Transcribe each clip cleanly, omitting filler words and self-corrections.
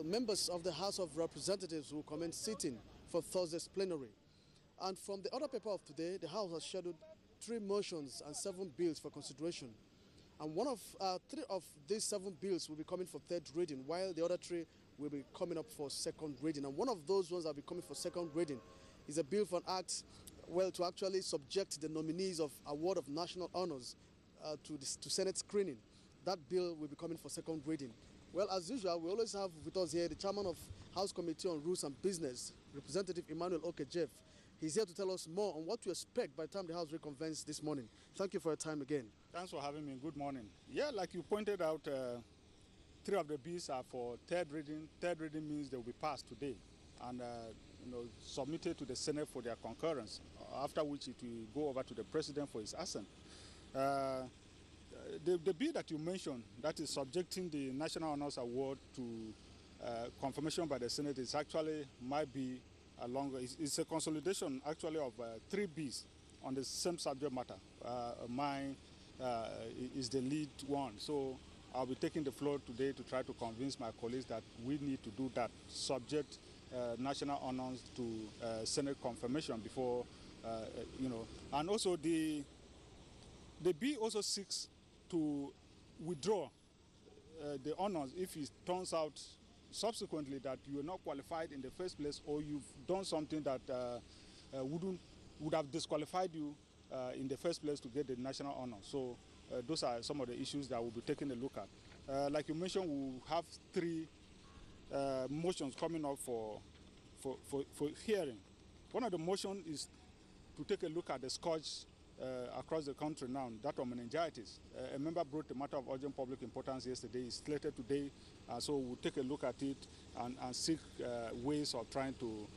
Members of the House of Representatives will commence sitting for Thursday's plenary. And from the other paper of today, the House has scheduled 3 motions and 7 bills for consideration. And 3 of these 7 bills will be coming for 3rd reading, while the other 3 will be coming up for 2nd reading. And one of those ones that will be coming for 2nd reading is a bill for an act, to actually subject the nominees of Award of National Honors to Senate screening. That bill will be coming for 2nd reading. Well, as usual, we always have with us here the chairman of House Committee on Rules and Business, Representative Emmanuel Okejeff. He's here to tell us more on what to expect by the time the House reconvenes this morning. Thank you for your time again. Thanks for having me. Good morning. Yeah, like you pointed out, 3 of the bills are for 3rd reading. 3rd reading means they will be passed today and submitted to the Senate for their concurrence, after which it will go over to the President for his assent. The bill that you mentioned, that is subjecting the National Honors Award to confirmation by the Senate, is actually might be it's a consolidation actually of 3 bills on the same subject matter. Mine is the lead one, so I'll be taking the floor today to try to convince my colleagues that we need to do that, subject national honors to Senate confirmation before, and also the bill also seeks to withdraw the honors if it turns out subsequently that you are not qualified in the first place, or you've done something that would have disqualified you in the first place to get the national honor. So those are some of the issues that we'll be taking a look at. Like you mentioned, we'll have 3 motions coming up for hearing. One of the motions is to take a look at the scourge across the country now, that of meningitis. A member brought the matter of urgent public importance yesterday. It's slated today, so we'll take a look at it and seek ways of trying to,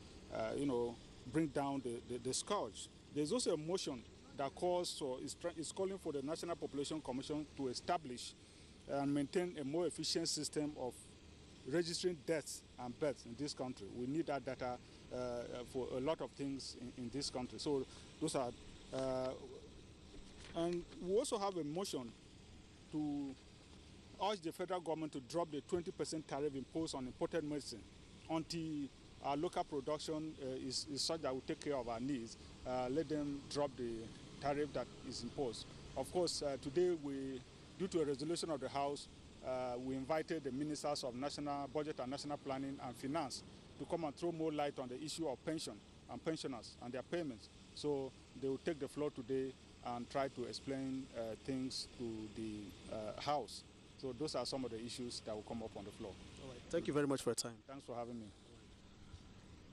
bring down the scourge. There's also a motion that is calling for the National Population Commission to establish and maintain a more efficient system of registering deaths and births in this country. We need that data for a lot of things in this country. So those are. And we also have a motion to urge the federal government to drop the 20% tariff imposed on imported medicine until our local production is such that we take care of our needs. Let them drop the tariff that is imposed. Of course, today due to a resolution of the House, we invited the ministers of national budget and national planning and finance to come and throw more light on the issue of pension and pensioners and their payments. So they will take the floor today and try to explain things to the House. So those are some of the issues that will come up on the floor. All right. Thank you very much for your time. Thanks for having me.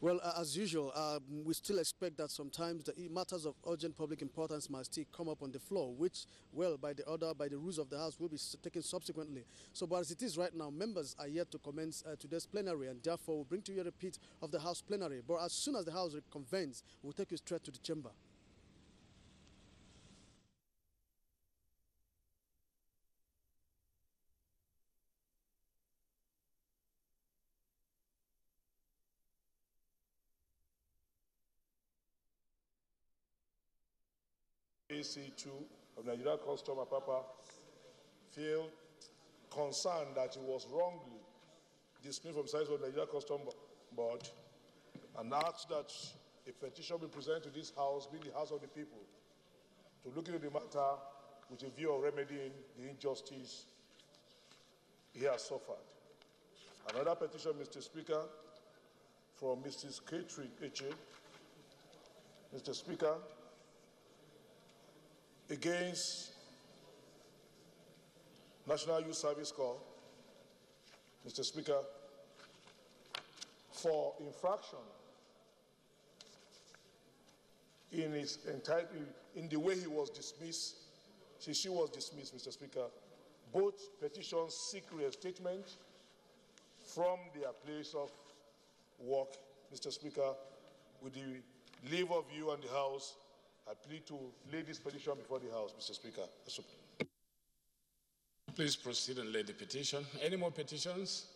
Well, as usual, we still expect that sometimes the matters of urgent public importance must still come up on the floor, which, well, by the rules of the House, will be taken subsequently. So, but as it is right now, members are yet to commence today's plenary, and therefore we'll bring to you a repeat of the House plenary. But as soon as the House reconvenes, we'll take you straight to the chamber. AC2 of Nigerian Custom Apapa feel concerned that he was wrongly dismissed from service of the Nigerian Custom Board and asked that a petition be presented to this House, being the House of the People, to look into the matter with a view of remedying the injustice he has suffered. Another petition, Mr. Speaker, from Mrs. Catherine Eche. Mr. Speaker, against National Youth Service Corps, Mr. Speaker, for infraction in the way he was dismissed, she was dismissed, Mr. Speaker. Both petitions seek reinstatement from their place of work, Mr. Speaker. With the leave of you and the House, I plead to lay this petition before the House, Mr. Speaker. Please proceed and lay the petition. Any more petitions?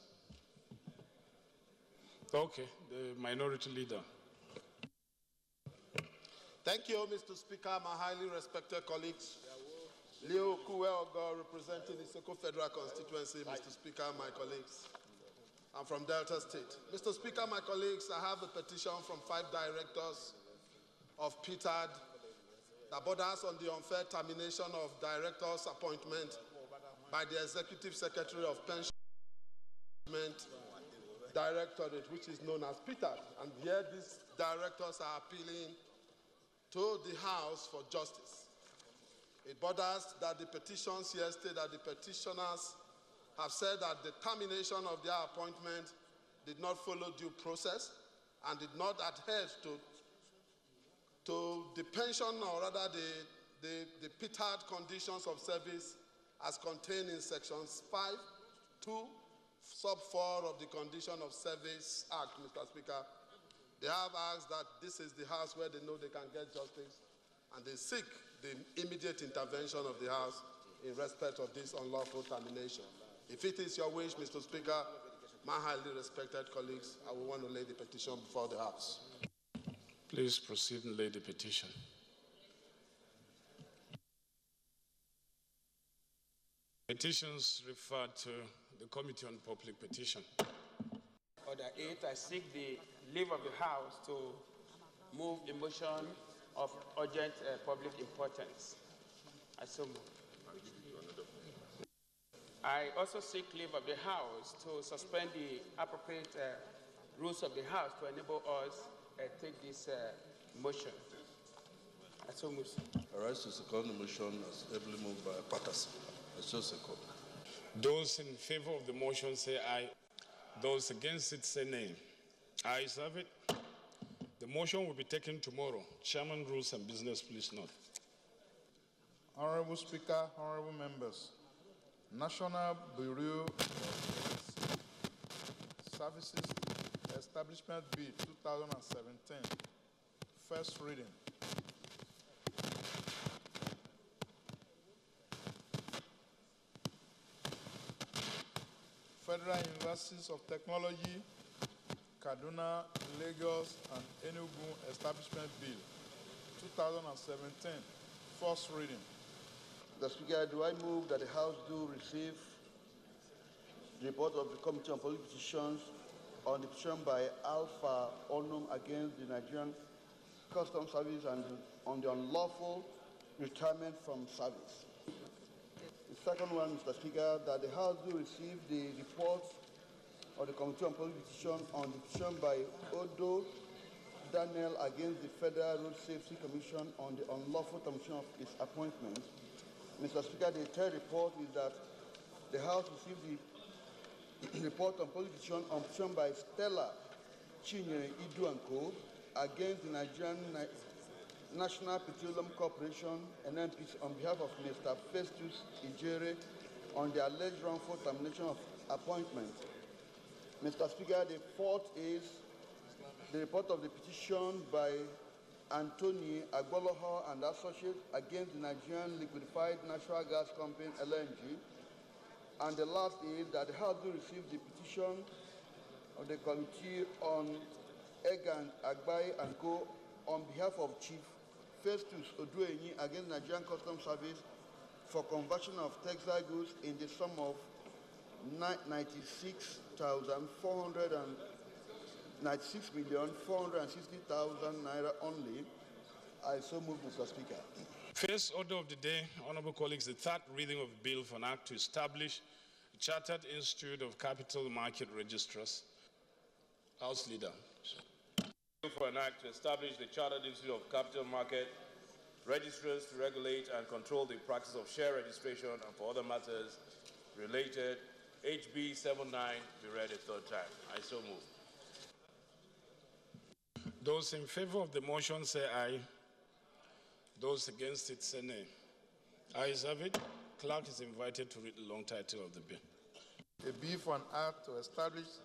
Okay, the Minority Leader. Thank you, Mr. Speaker. My highly respected colleagues. Leo Kuwe Ogor, representing the Soko Federal Constituency, Mr. Speaker, my colleagues. I'm from Delta State. Mr. Speaker, my colleagues, I have a petition from 5 directors of PTAD that borders on the unfair termination of directors' appointment by the Executive Secretary of Pension Directorate, which is known as PTAD. And here these directors are appealing to the House for justice. It borders that the petitions here state that the petitioners have said that the termination of their appointment did not follow due process and did not adhere to the pension, or rather the PTAD conditions of service as contained in sections 5(2) sub 4 of the Condition of Service Act, Mr. Speaker. They have asked that this is the House where they know they can get justice, and they seek the immediate intervention of the House in respect of this unlawful termination. If it is your wish, Mr. Speaker, my highly respected colleagues, I will want to lay the petition before the House. Please proceed and lay the petition. Petitions referred to the Committee on Public Petition. Order 8, I seek the leave of the House to move a motion of urgent public importance. I so move. I also seek leave of the House to suspend the appropriate rules of the House to enable us take this motion. I so move. I rise to second the motion as ably moved by Akpatason. I so second. Those in favor of the motion say aye. Those against it say nay. Ayes have it. The motion will be taken tomorrow. Chairman, Rules and Business, please note. Honorable Speaker, honorable members, National Bureau of Services Establishment Bill 2017, first reading. Federal Universities of Technology, Kaduna, Lagos, and Enugu Establishment Bill 2017, first reading. Mr. Speaker, do I move that the House do receive the report of the Committee on Public Petitions on the petition by Alpha Onum against the Nigerian Customs Service and on the unlawful retirement from service? The second one, Mr. Speaker, that the House do receive the report of the Committee on Public Petition on the petition by Odo Daniel against the Federal Road Safety Commission on the unlawful termination of its appointment. Mr. Speaker, the third report is that the House received the report on public petition on petition by Stella Chinyere Idu and Co. against the Nigerian National Petroleum Corporation, NNPC, on behalf of Mr. Festus Ijere on the alleged wrongful termination of appointment. Mr. Speaker, the fourth is the report of the petition by Anthony Agboloho and Associates against the Nigerian Liquefied Natural Gas Company, LNG. And the last is that the House will receive the petition of the Committee on Egan Agbai and Co. on behalf of Chief Festus Oduenyi against the Nigerian Customs Service for conversion of textile goods in the sum of 96,460,000 naira only. I so move, Mr. Speaker. First order of the day, honorable colleagues, the third reading of the bill for an act to establish a Chartered Institute of Capital Market Registrars. House Leader. For an act to establish the Chartered Institute of Capital Market Registrars to regulate and control the practice of share registration and for other matters related. HB 79 be read a third time. I so move. Those in favor of the motion say aye. Those against it say nay. Ayes have it. Clerk is invited to read the long title of the bill. A bill for an act to establish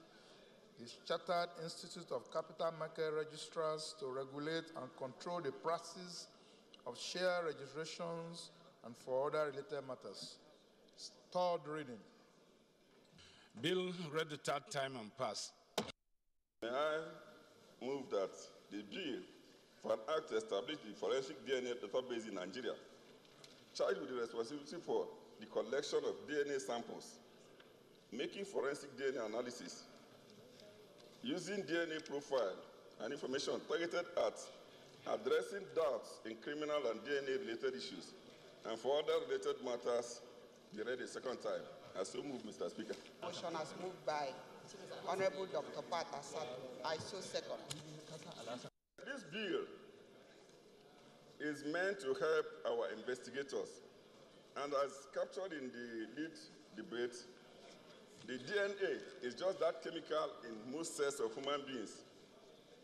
the Chartered Institute of Capital Market Registrars to regulate and control the practice of share registrations and for other related matters. Third reading. Bill read the third time and passed. May I move that the bill for an act to establish the forensic DNA database in Nigeria, charged with the responsibility for the collection of DNA samples, making forensic DNA analysis, using DNA profile and information targeted at addressing doubts in criminal and DNA-related issues, and for other related matters, be read a second time. I so move, Mr. Speaker. Motion as moved by Honorable Dr. Asado. I so second. This bill is meant to help our investigators, and as captured in the lead debate, the DNA is just that chemical in most cells of human beings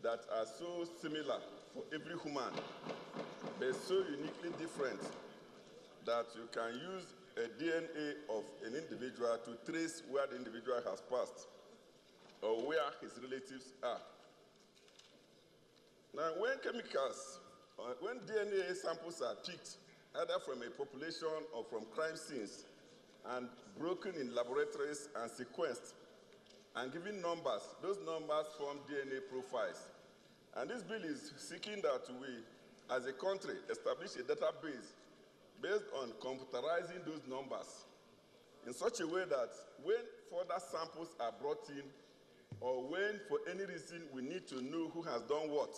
that are so similar for every human, but so uniquely different that you can use a DNA of an individual to trace where the individual has passed or where his relatives are. Now, when DNA samples are picked, either from a population or from crime scenes, and broken in laboratories and sequenced, and given numbers, those numbers form DNA profiles. And this bill is seeking that we, as a country, establish a database based on computerizing those numbers in such a way that when further samples are brought in, or when for any reason we need to know who has done what,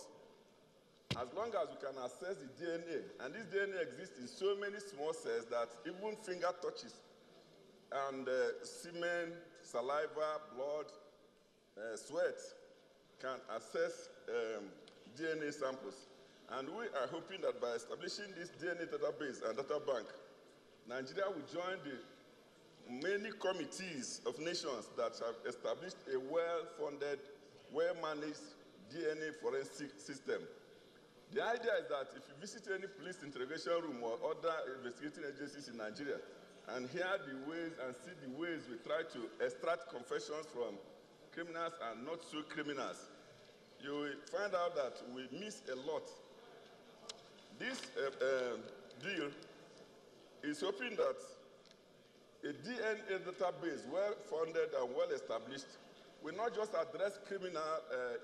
as long as we can access the DNA, and this DNA exists in so many small cells that even finger touches and semen, saliva, blood, sweat can access DNA samples. And we are hoping that by establishing this DNA database and data bank, Nigeria will join the many committees of nations that have established a well-funded, well-managed DNA forensic system. The idea is that if you visit any police interrogation room or other investigating agencies in Nigeria and hear the ways and see the ways we try to extract confessions from criminals and not so criminals, you will find out that we miss a lot. This bill is hoping that a DNA database well-funded and well-established will not just address criminal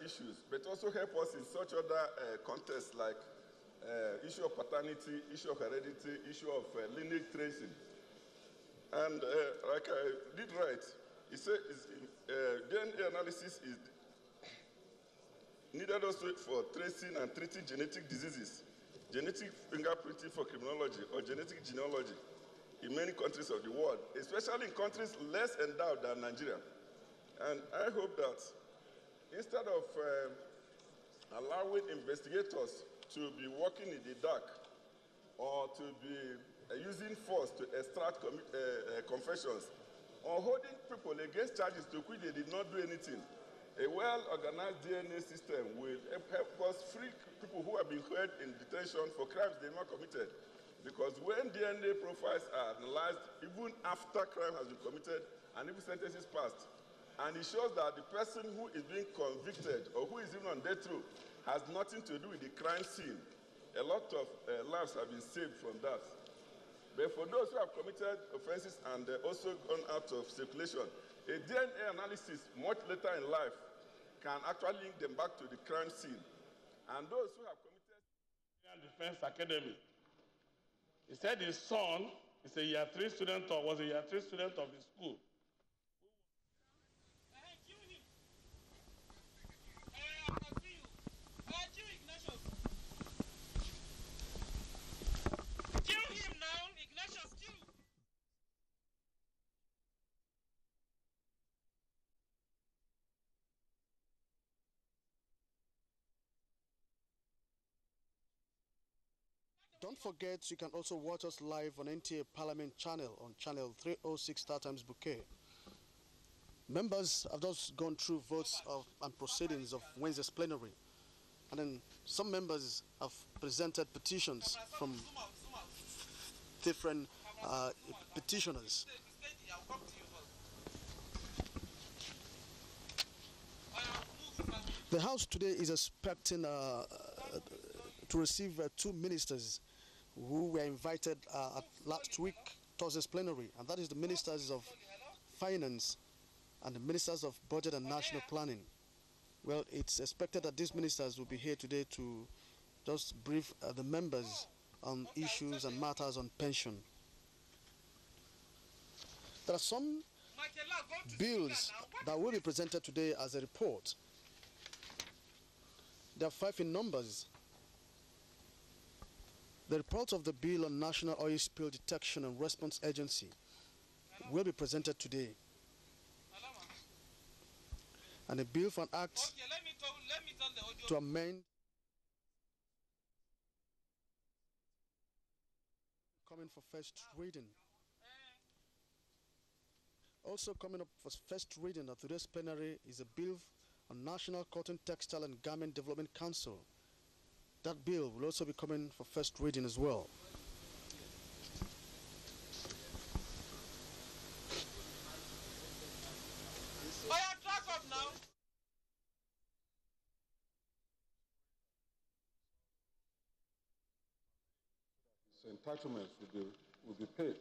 issues, but also help us in such other contexts like issue of paternity, issue of heredity, issue of lineage tracing. And like I did write, it says DNA analysis is needed also for tracing and treating genetic diseases, genetic fingerprinting for criminology or genetic genealogy in many countries of the world, especially in countries less endowed than Nigeria. And I hope that instead of allowing investigators to be working in the dark or to be using force to extract confessions or holding people against charges to which they did not do anything, a well-organized DNA system will help us free people who have been held in detention for crimes they have not committed. Because when DNA profiles are analyzed, even after crime has been committed and even sentences passed, and it shows that the person who is being convicted or who is even on death row has nothing to do with the crime scene, a lot of lives have been saved from that. But for those who have committed offenses and also gone out of circulation, a DNA analysis much later in life can actually link them back to the crime scene. And those who have committed... Defense Academy, he said his son is a year 3 student or was a year 3 student of the school. Don't forget, you can also watch us live on NTA Parliament channel on channel 306 StarTimes Bouquet. Members have just gone through votes and proceedings of Wednesday's plenary. And then some members have presented petitions from different petitioners. The House today is expecting to receive 2 ministers who were invited at last week, Thursday's plenary, and that is the Ministers of Finance and the Ministers of Budget and National Planning. Well, it's expected that these ministers will be here today to just brief the members on issues and matters on pension. There are some bills that will be presented today as a report. There are 5 in numbers. The report of the Bill on National Oil Spill Detection and Response Agency will be presented today. And a bill for an act to amend coming for first reading. Also coming up for first reading at today's plenary is a bill on National Cotton, Textile and Garment Development Council. That bill will also be coming for first reading as well. His entitlements will be paid.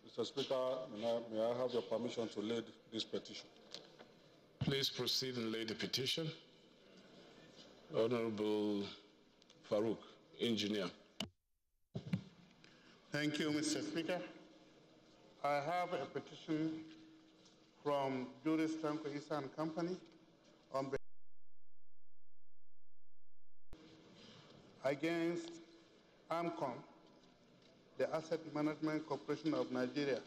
Mr. Speaker, may I have your permission to lead this petition? Please proceed and lay the petition. Honorable Farouk, engineer. Thank you, Mr. Speaker. I have a petition from Juris Tanko Issa and Company on against AMCON, the Asset Management Corporation of Nigeria,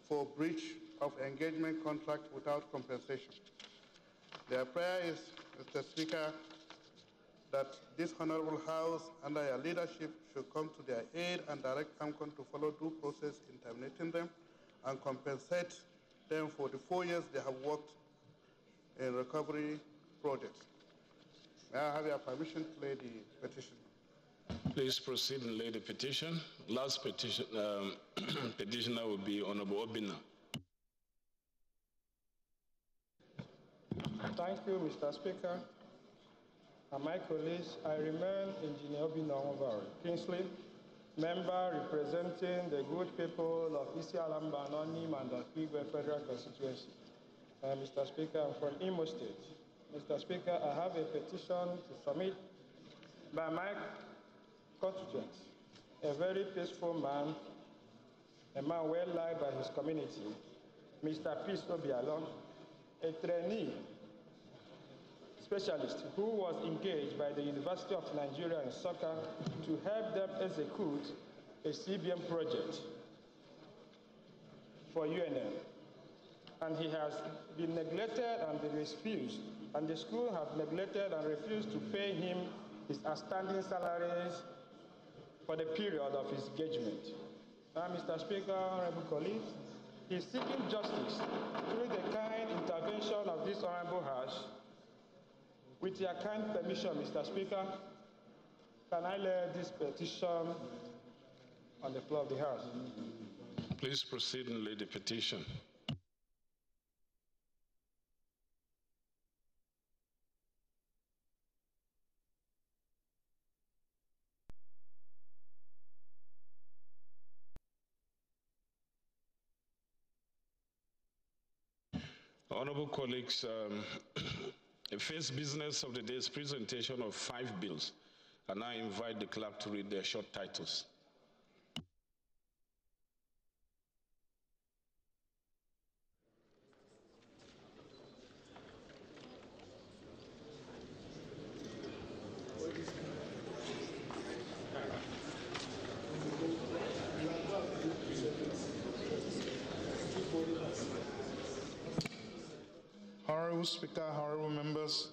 for breach of engagement contract without compensation. Their prayer is, Mr. Speaker, that this Honorable House, under your leadership, should come to their aid and direct AMCON to follow due process in terminating them and compensate them for the 4 years they have worked in recovery projects. May I have your permission to lay the petition? Please proceed and lay the petition. Last petition, petitioner will be Honorable Obina. Thank you, Mr. Speaker. And my colleagues, I remain Engineer Obina Omovari Kingsley, member representing the good people of Isi Alamba, Anonim, and Akigwe Federal Constituency. Mr. Speaker, I'm from Imo State. Mr. Speaker, I have a petition to submit by my constituent, a very peaceful man, a man well liked by his community, Mr. Peace Obialon, a trainee specialist who was engaged by the University of Nigeria in soccer to help them execute a CBM project for UNN. And he has been neglected and refused, and the school have neglected and refused to pay him his outstanding salaries for the period of his engagement. Now, Mr. Speaker, honorable colleagues, he is seeking justice through the kind intervention of this honorable House. With your kind permission, Mr. Speaker, can I lay this petition on the floor of the House? Please proceed and lay the petition. Honorable colleagues, the first business of the day is presentation of 5 bills, and I invite the clerk to read their short titles. Honorable Speaker, honorable members,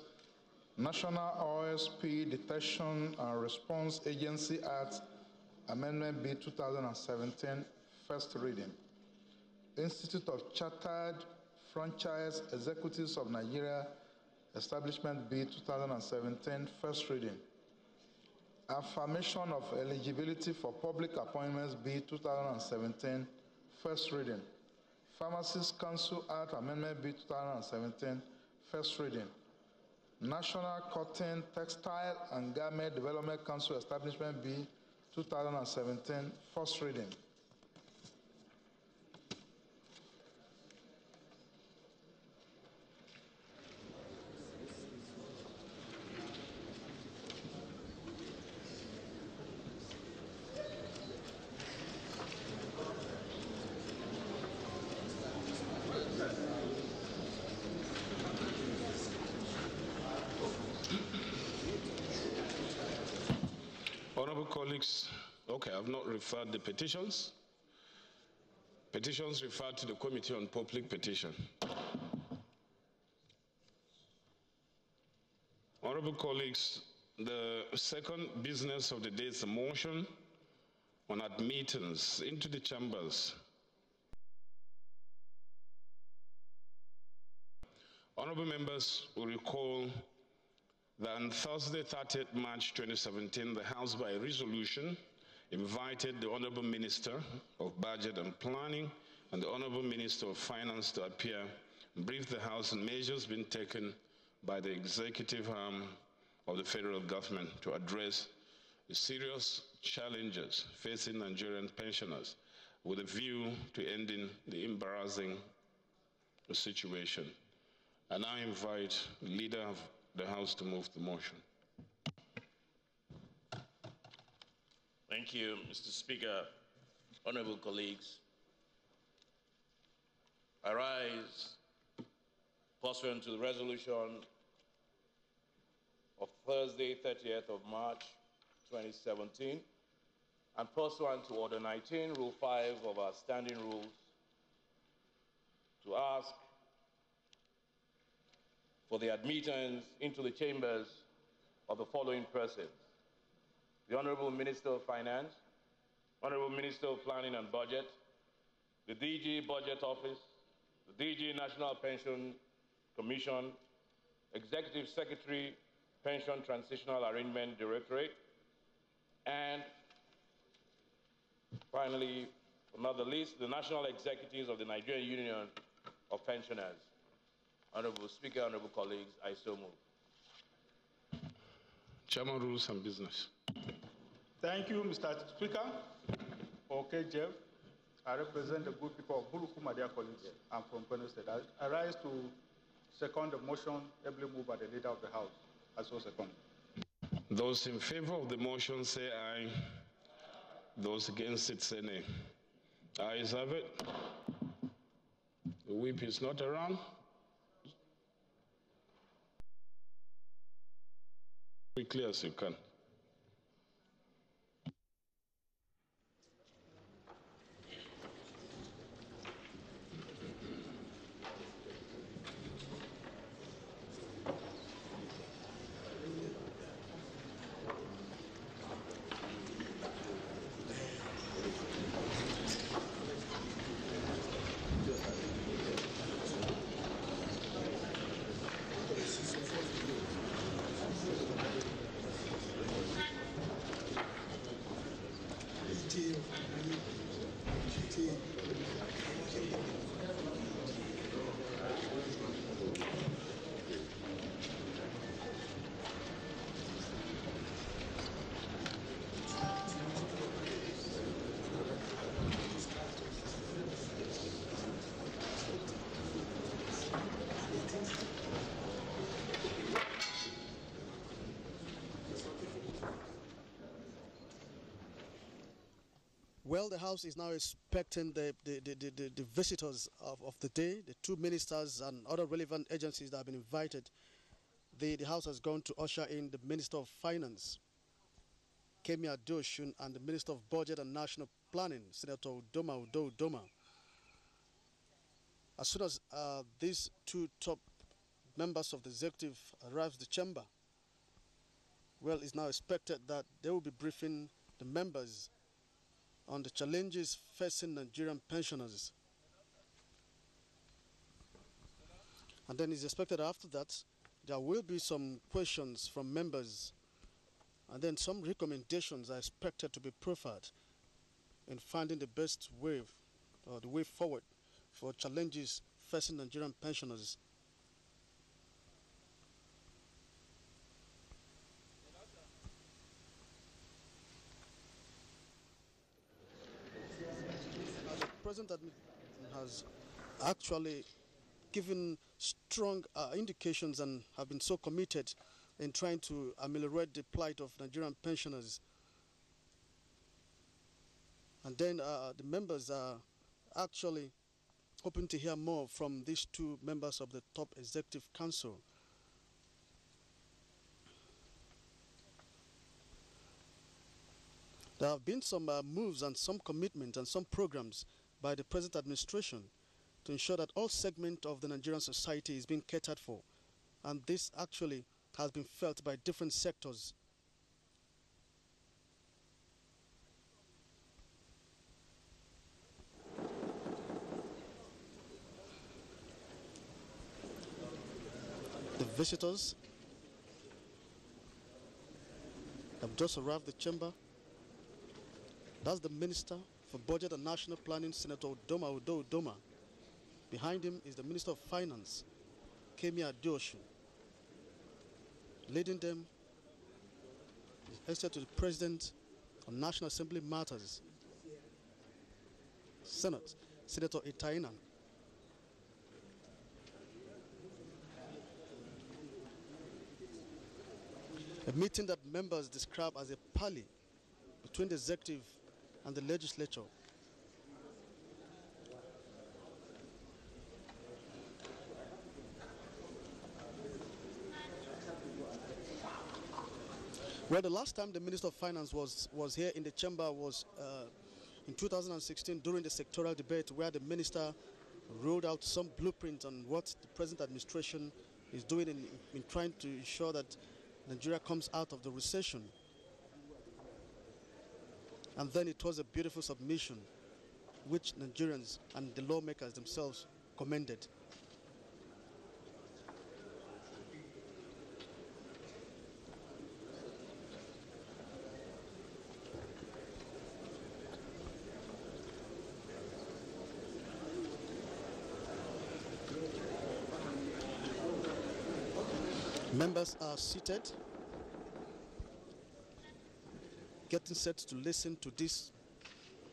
National OSP Detection and Response Agency Act Amendment B 2017, first reading. Institute of Chartered Franchise Executives of Nigeria, Establishment B 2017, first reading. Affirmation of Eligibility for Public Appointments B 2017, first reading. Pharmacists Council Act Amendment B 2017, first reading. National Cotton, Textile and Garment Development Council Establishment B 2017, first reading. colleagues, okay, I've not referred the petitions. Petitions referred to the Committee on Public Petition. Honorable colleagues, the second business of the day is a motion on admittance into the chambers. Honorable members will recall that on Thursday, 30th March 2017, the House by resolution invited the Honorable Minister of Budget and Planning and the Honorable Minister of Finance to appear and brief the House on measures being taken by the executive arm of the federal government to address the serious challenges facing Nigerian pensioners with a view to ending the embarrassing situation. I now invite the Leader of the House to move the motion. Thank you, Mr. Speaker. Honorable colleagues, I rise pursuant to the resolution of Thursday, 30th of March, 2017, and pursuant to Order 19, Rule 5 of our standing rules, to ask for the admittance into the chambers of the following persons: the Honorable Minister of Finance, Honorable Minister of Planning and Budget, the DG Budget Office, the DG National Pension Commission, Executive Secretary, Pension Transitional Arrangement Directorate, and finally, not the least, the National Executives of the Nigerian Union of Pensioners. Honorable Speaker, honorable colleagues, I so move. Chairman, Rules and Business. Thank you, Mr. Speaker. Okay, Jeff. I represent the good people of Buruku, my dear colleagues. I'm from Benue State. I rise to second the motion ably moved by the Leader of the House. I so second. Those in favor of the motion say aye. Those against it say nay. Ayes have it. The whip is not around. Quickly as you can. Well, the House is now expecting the visitors of the day, the two ministers and other relevant agencies that have been invited. The House has gone to usher in the Minister of Finance, Kemi Adoshun, and the Minister of Budget and National Planning, Senator Uzoma. As soon as these two top members of the executive arrive at the chamber, well, it's now expected that they will be briefing the members on the challenges facing Nigerian pensioners. And then it's expected after that there will be some questions from members, and then some recommendations are expected to be proffered in finding the best way or the way forward for challenges facing Nigerian pensioners. The President has actually given strong indications and have been so committed in trying to ameliorate the plight of Nigerian pensioners. And then the members are actually hoping to hear more from these two members of the top executive council. There have been some moves and some commitment and some programs by the present administration to ensure that all segments of the Nigerian society is being catered for. And this actually has been felt by different sectors. The visitors have just arrived at the chamber. That's the Minister for Budget and National Planning, Senator Uzoma. Behind him is the Minister of Finance, Kemi Adeosun. Leading them is hosted to the President on National Assembly Matters, Senate, Senator Itainan. A meeting that members describe as a parley between the executive and the legislature. Well, the last time the Minister of Finance was here in the chamber was in 2016 during the sectoral debate, where the minister rolled out some blueprint on what the present administration is doing in trying to ensure that Nigeria comes out of the recession. And then it was a beautiful submission, which Nigerians and the lawmakers themselves commended. Members are seated, getting set to listen to these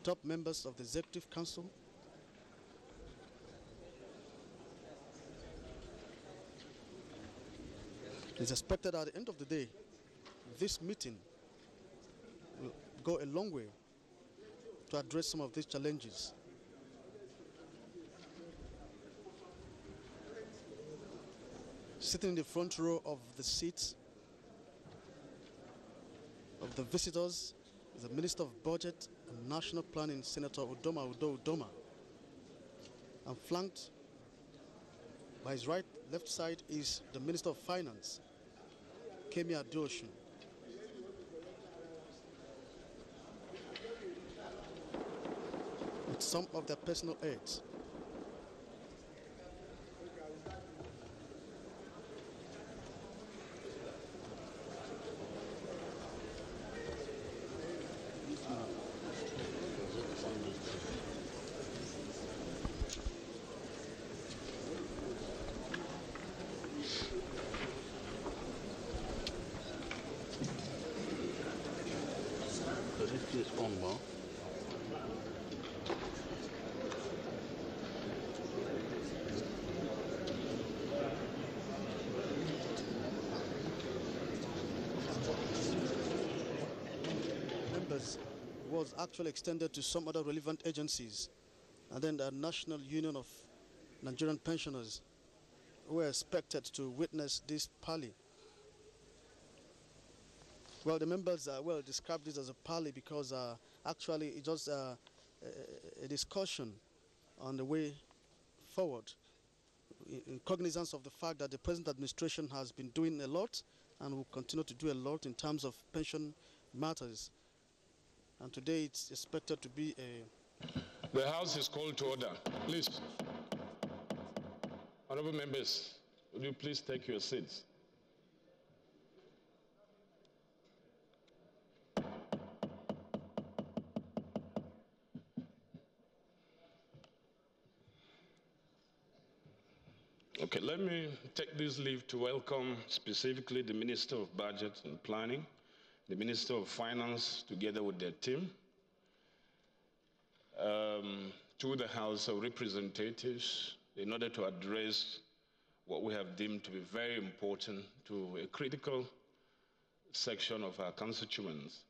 top members of the Executive Council. It's expected at the end of the day, this meeting will go a long way to address some of these challenges. Sitting in the front row of the seats of the visitors is the Minister of Budget and National Planning, Senator Uzoma. And flanked by his left side is the Minister of Finance, Kemi Adeosun. With some of their personal aides. Was actually extended to some other relevant agencies, and then the National Union of Nigerian Pensioners were expected to witness this parley. Well, the members described this as a parley because actually it was a discussion on the way forward in cognizance of the fact that the present administration has been doing a lot and will continue to do a lot in terms of pension matters. And today it's expected to be a... The House is called to order. Please. Honorable members, would you please take your seats? Okay, let me take this leave to welcome specifically the Minister of Budget and Planning, the Minister of Finance, together with their team, to the House of Representatives in order to address what we have deemed to be very important to a critical section of our constituents.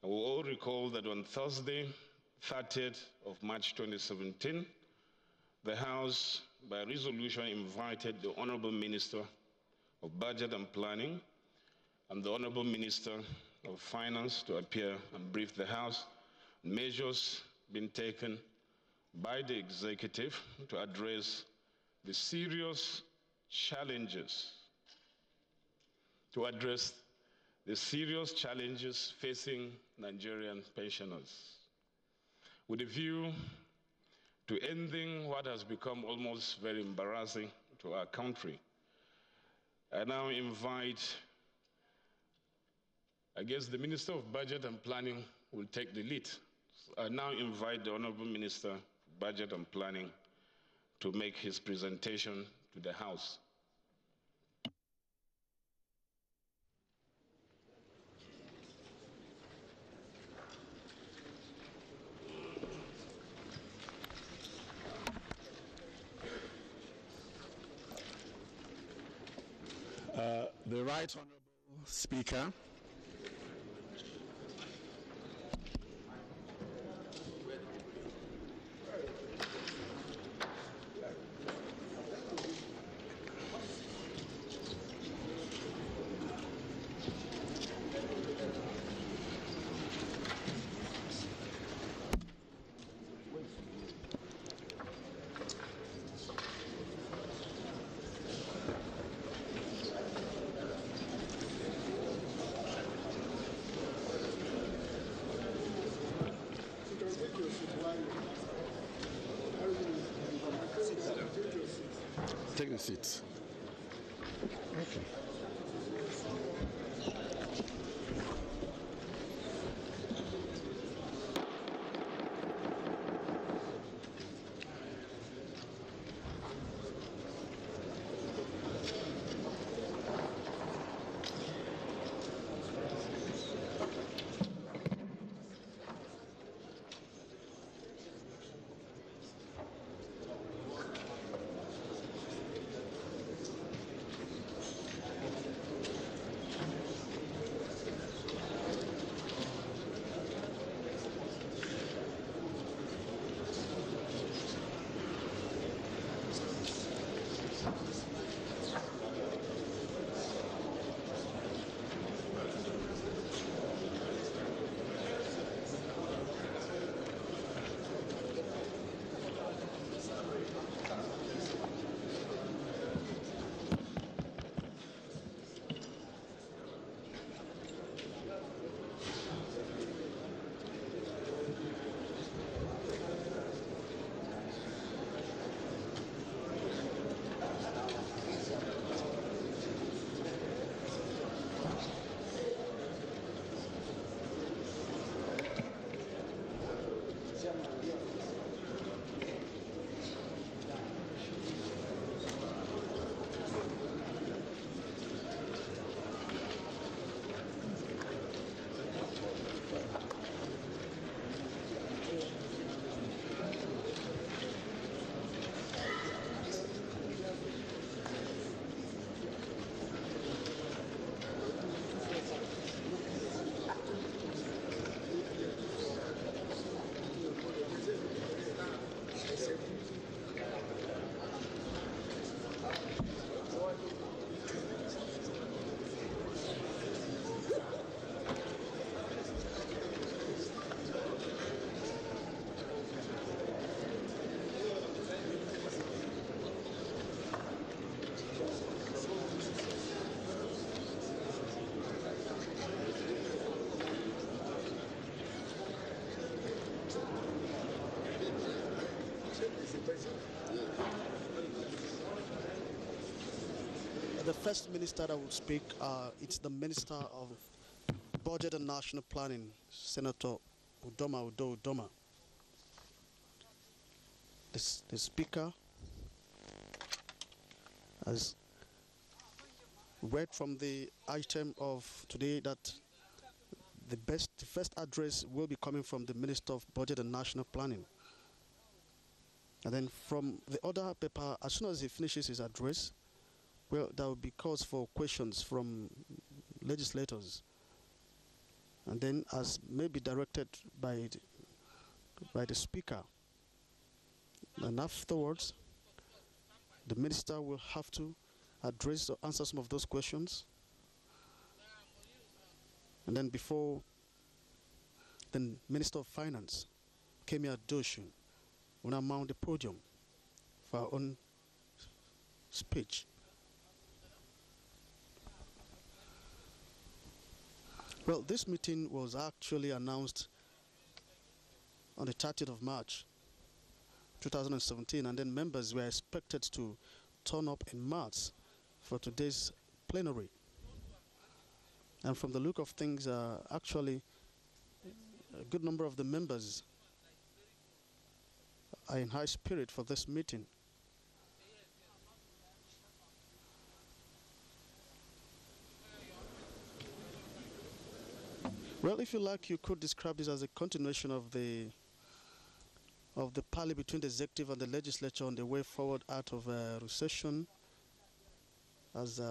And we all recall that on Thursday, 30th of March 2017, the House, by resolution, invited the Honorable Minister of Budget and Planning and the Honorable Minister of Finance to appear and brief the House on measures being taken by the executive to address the serious challenges facing Nigerian pensioners, with a view to ending what has become almost very embarrassing to our country. I now invite, I guess the Minister of Budget and Planning will take the lead. I now invite the Honorable Minister of Budget and Planning to make his presentation to the House. The Right Honorable Speaker, take the seat. Okay. The first minister that will speak, it's the Minister of Budget and National Planning, Senator Uzoma. The speaker has read from the item of today that the first address will be coming from the Minister of Budget and National Planning. And then from the other paper, as soon as he finishes his address, well, there will be cause for questions from legislators. And then, as may be directed by the speaker, and afterwards, the minister will have to address or answer some of those questions. And then before the Minister of Finance, Kemi Adoshin, will now mount the podium for our own speech. Well, this meeting was actually announced on the 30th of March 2017, and then members were expected to turn up in March for today's plenary. And from the look of things, actually a good number of the members are in high spirit for this meeting. Well, if you like, you could describe this as a continuation of the parley between the executive and the legislature on the way forward out of recession, as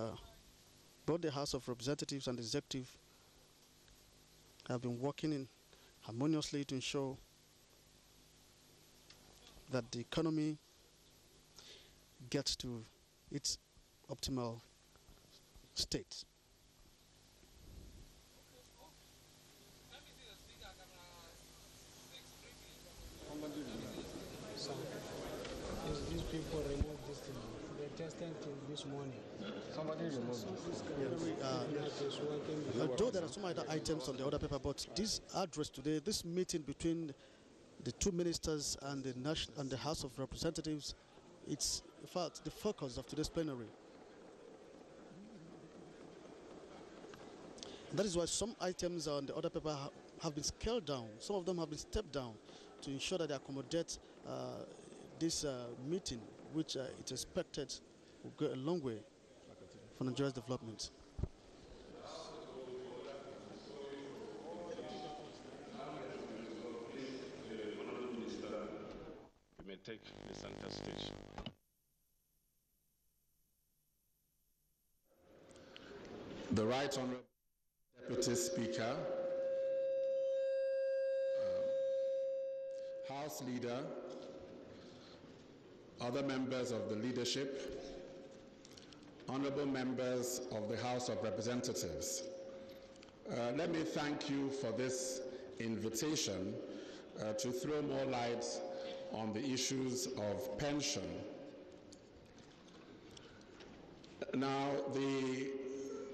both the House of Representatives and the executive have been working harmoniously to ensure that the economy gets to its optimal state. These people removed this thing. They tested it this morning. Somebody removed this. Although there are some other items on the other paper, but this address today, this meeting between the two ministers and the House of Representatives, it's in fact the focus of today's plenary. And that is why some items on the other paper have been scaled down. Some of them have been stepped down to ensure that they accommodate this meeting, which it's expected will go a long way for Nigeria's development. You may take the center stage. The Right Honourable Deputy Speaker, House Leader, other members of the leadership, honourable members of the House of Representatives, let me thank you for this invitation to throw more light on the issues of pension. Now, the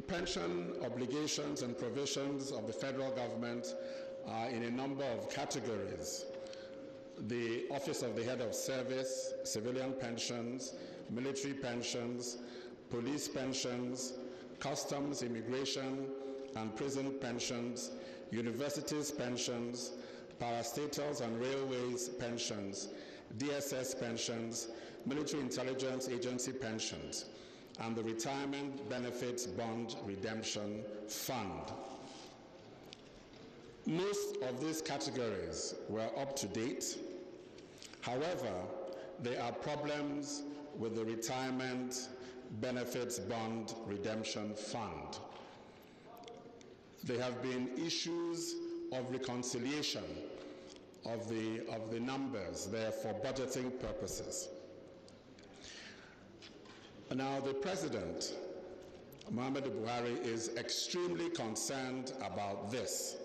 pension obligations and provisions of the federal government are in a number of categories. The Office of the Head of Service, civilian pensions, military pensions, police pensions, customs, immigration, and prison pensions, universities pensions, parastatals and railways pensions, DSS pensions, military intelligence agency pensions, and the Retirement Benefits Bond Redemption Fund. Most of these categories were up to date. However, there are problems with the Retirement Benefits Bond Redemption Fund. There have been issues of reconciliation of the numbers there for budgeting purposes. Now, the President, Muhammadu Buhari, is extremely concerned about this.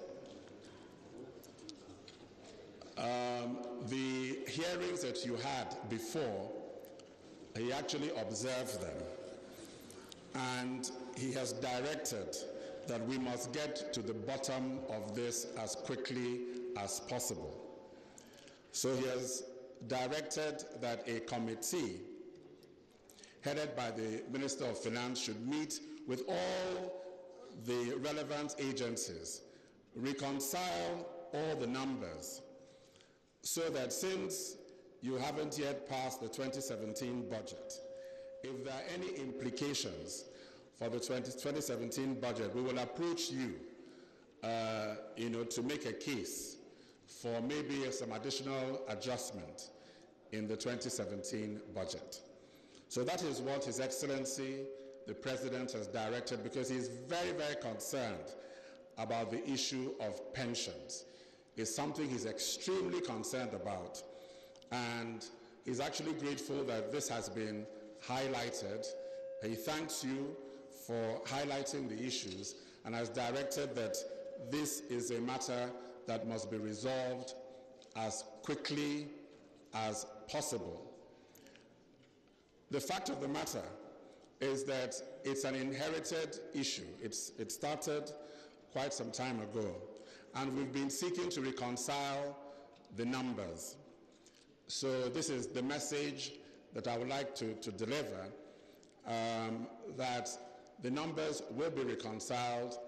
The hearings that you had before, he actually observed them, and he has directed that we must get to the bottom of this as quickly as possible. So he has directed that a committee headed by the Minister of Finance should meet with all the relevant agencies, reconcile all the numbers, so that since you haven't yet passed the 2017 budget, if there are any implications for the 2017 budget, we will approach you, to make a case for maybe some additional adjustment in the 2017 budget. So that is what His Excellency, the President, has directed, because he is very, very concerned about the issue of pensions. It's something he's extremely concerned about, and he's actually grateful that this has been highlighted. He thanks you for highlighting the issues and has directed that this is a matter that must be resolved as quickly as possible. The fact of the matter is that it's an inherited issue. It started quite some time ago, and we've been seeking to reconcile the numbers. So this is the message that I would like to deliver, that the numbers will be reconciled.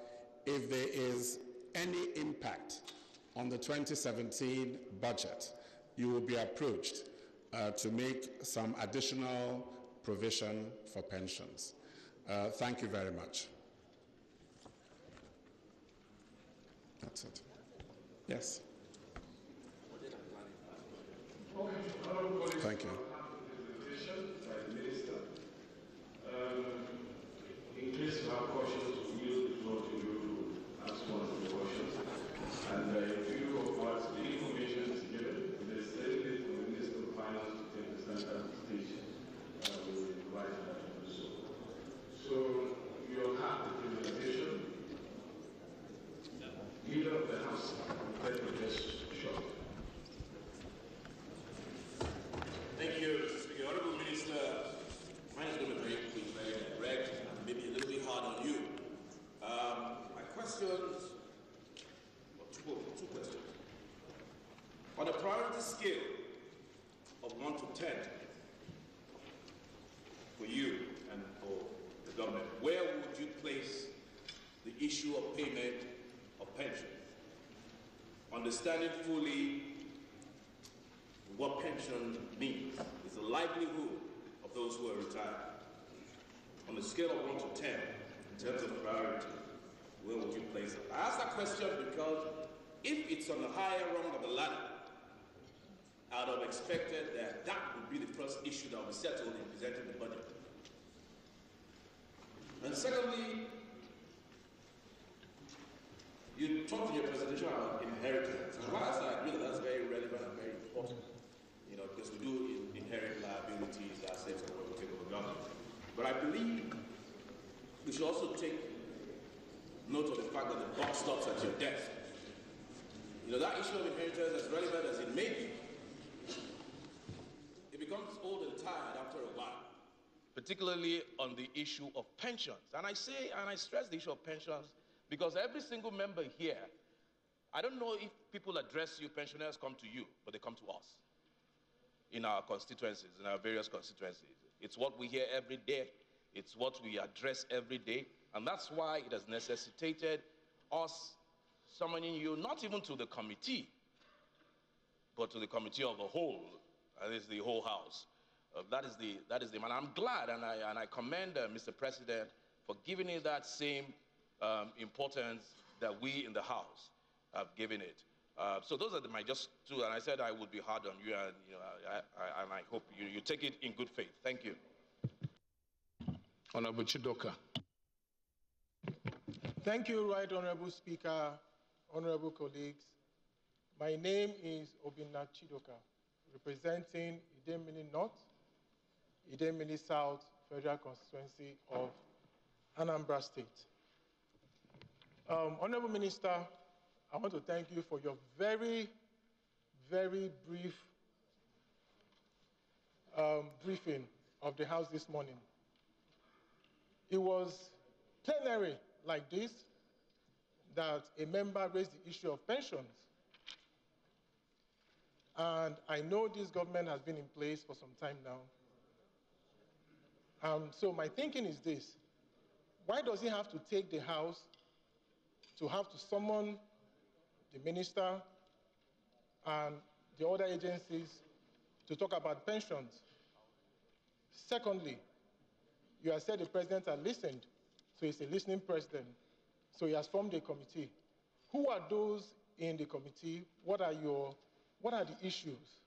If there is any impact on the 2017 budget, you will be approached to make some additional provision for pensions. Thank you very much. That's it. Yes. Thank you. In case you have questions, we yield the floor to you to ask one of the questions. And in view of what the information is given, it is stated for the Minister of Finance to take the center stage. We will invite her to do so. So you'll have the presentation. Leader of the House, let me just short. Thank you, Mr. Speaker. Honorable Minister, mine is going to be very quick, very direct, and maybe a little bit hard on you. My questions, two questions. On a priority scale of 1 to 10, for you and for the government, where would you place the issue of payment of pension? Understanding fully what pension means. It's the livelihood of those who are retired. On a scale of 1 to 10, in terms of priority, where would you place it? I ask that question because if it's on the higher rung of the ladder, I would have expected that that would be the first issue that will be settled in presenting the budget. And secondly, you talked in your presentation about inheritance. And whilst I agree that that's very relevant and very important, you know, because we do inherit liabilities, assets, and what we take over government. But I believe we should also take note of the fact that the buck stops at your death. You know, that issue of inheritance, as relevant as it may be, it becomes old and tired after a while, particularly on the issue of pensions. And I say, and I stress the issue of pensions, because every single member here, I don't know if people address you, pensioners come to you, but they come to us in our constituencies, in our various constituencies. It's what we hear every day. It's what we address every day. And that's why it has necessitated us summoning you, not even to the committee, but to the committee of the whole. That is the whole House. That is the man. I'm glad, and I commend Mr. President for giving it that same importance that we in the House have given it. So those are my just two, and I said I would be hard on you, and you know, I hope you take it in good faith. Thank you. Honorable Chidoka. Thank you, Right Honorable Speaker, honorable colleagues. My name is Obinna Chidoka, representing Idemili North, Idemili South Federal Constituency of Anambra State. Honorable Minister, I want to thank you for your very, very brief briefing of the House this morning. It was plenary like this that a member raised the issue of pensions. And I know this government has been in place for some time now. So my thinking is this: why does he have to take the House to have to summon the minister and the other agencies to talk about pensions? Secondly, you have said the president had listened, so he's a listening president. So he has formed a committee. Who are those in the committee? What are the issues?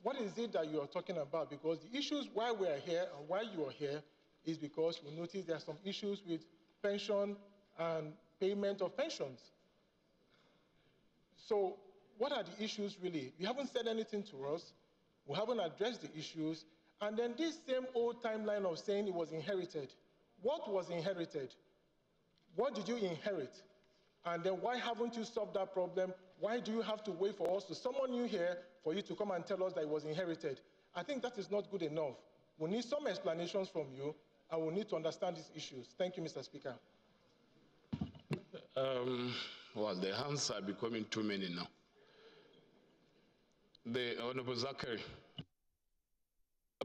What is it that you are talking about? Because the issues why we are here and why you are here is because we notice there are some issues with pension and payment of pensions. So what are the issues really? You haven't said anything to us. We haven't addressed the issues. And then this same old timeline of saying it was inherited. What was inherited? What did you inherit? And then why haven't you solved that problem? Why do you have to wait for us to summon you here for you to come and tell us that it was inherited? I think that is not good enough. We need some explanations from you, and we need to understand these issues. Thank you, Mr. Speaker. Well, the hands are becoming too many now. The Honorable Zachary.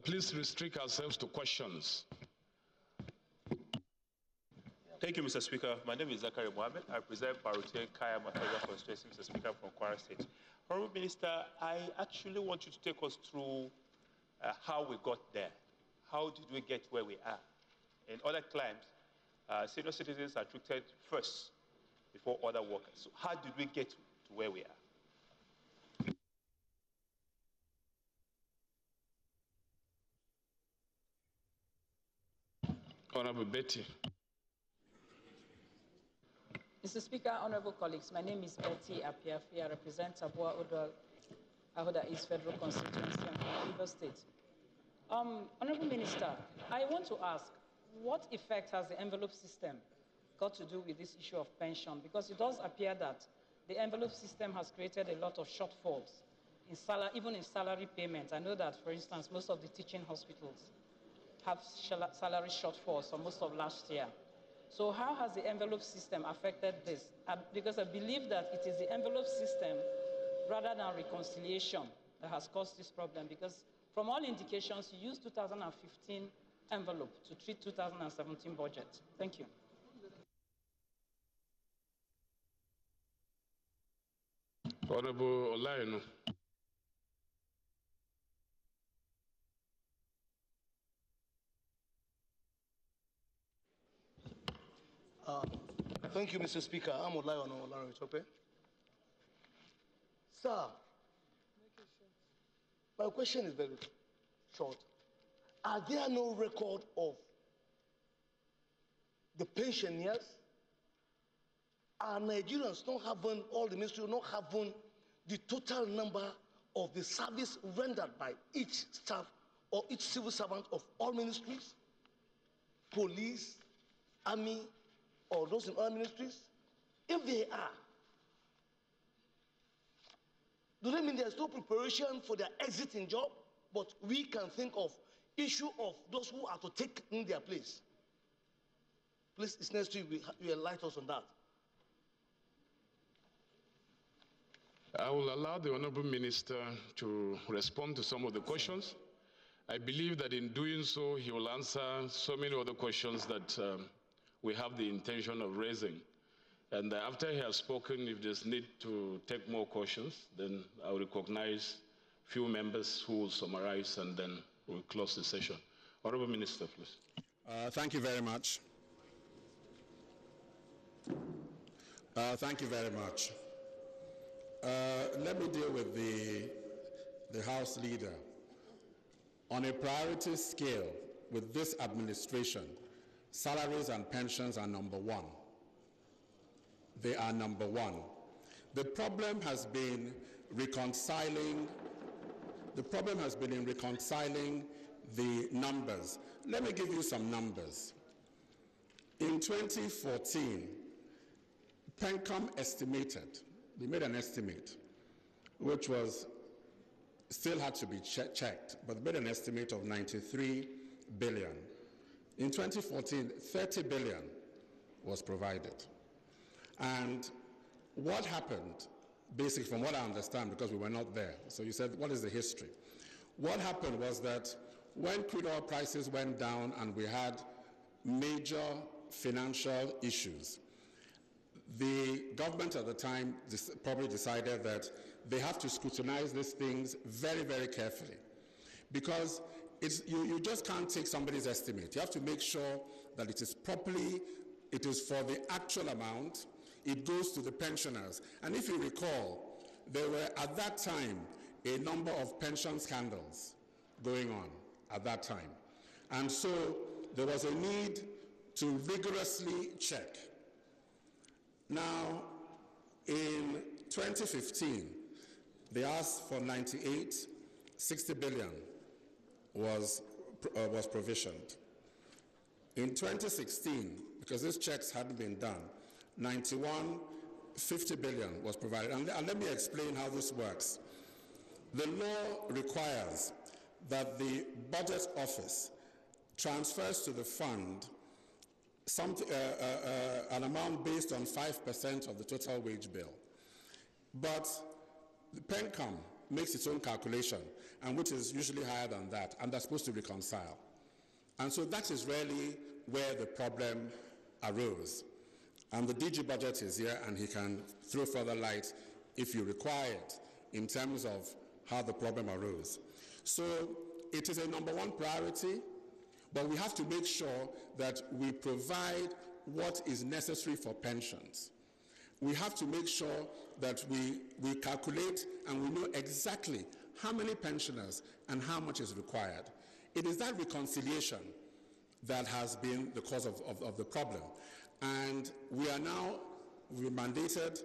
Please restrict ourselves to questions. Thank you, Mr. Speaker. My name is Zachary Mohammed. I present Barote Kaya Material constituency, Mr. Speaker, from Kwara State. Honorable Minister, I actually want you to take us through how we got there. How did we get where we are? In other climes, senior citizens are treated first before other workers. So how did we get to where we are? Honorable Betty. Mr. Speaker, honorable colleagues, my name is Betty Apiafi. I represent Ahoda East Federal Constituency and River State. Honorable Minister, I want to ask, what effect has the envelope system got to do with this issue of pension? Because it does appear that the envelope system has created a lot of shortfalls, even in salary payment. I know that, for instance, most of the teaching hospitals have salary shortfalls for most of last year. So how has the envelope system affected this? Because I believe that it is the envelope system rather than reconciliation that has caused this problem, because from all indications, you used 2015 envelope to treat 2017 budget. Thank you. Honorable Olainu. Thank you, Mr. Speaker. I'm Olainu Olarichope. Sir, my question is very short. Are there no record of the pensioners? Are Nigerians not having, all the ministry not having the total number of the service rendered by each staff or each civil servant of all ministries, police, army, or those in other ministries? If they are, do they mean there's no preparation for their exiting job, but we can think of issue of those who are to take in their place? Please, it's necessary we enlighten us on that. I will allow the Honorable Minister to respond to some of the questions. I believe that in doing so, he will answer so many other questions that we have the intention of raising. And after he has spoken, if there's need to take more questions, then I'll recognize few members who will summarize, and then we'll close the session. Honorable Minister, please. Thank you very much. Thank you very much. Let me deal with the House Leader. On a priority scale with this administration, salaries and pensions are number one. They are number one. The problem has been reconciling the numbers. Let me give you some numbers. In 2014, PENCOM estimated, they made an estimate, which was, still had to be checked, but they made an estimate of 93 billion. In 2014, 30 billion was provided. And what happened, basically from what I understand, because we were not there, so you said, what is the history? What happened was that when crude oil prices went down and we had major financial issues, the government at the time probably decided that they have to scrutinize these things very, very carefully, because you just can't take somebody's estimate. You have to make sure that it is properly, it is for the actual amount, it goes to the pensioners. And if you recall, there were at that time a number of pension scandals going on at that time. And so there was a need to rigorously check. Now, in 2015, they asked for 60 billion was provisioned. In 2016, because these checks hadn't been done, 91 50 billion was provided. And let me explain how this works. The law requires that the budget office transfers to the fund an amount based on 5% of the total wage bill. But the PENCOM makes its own calculation, and which is usually higher than that, and they're supposed to reconcile. And so that is really where the problem arose. And the DG budget is here, and he can throw further light if you require it in terms of how the problem arose. So it is a number one priority, but we have to make sure that we provide what is necessary for pensions. We have to make sure that we calculate and we know exactly how many pensioners and how much is required. It is that reconciliation that has been the cause of the problem. And we are now mandated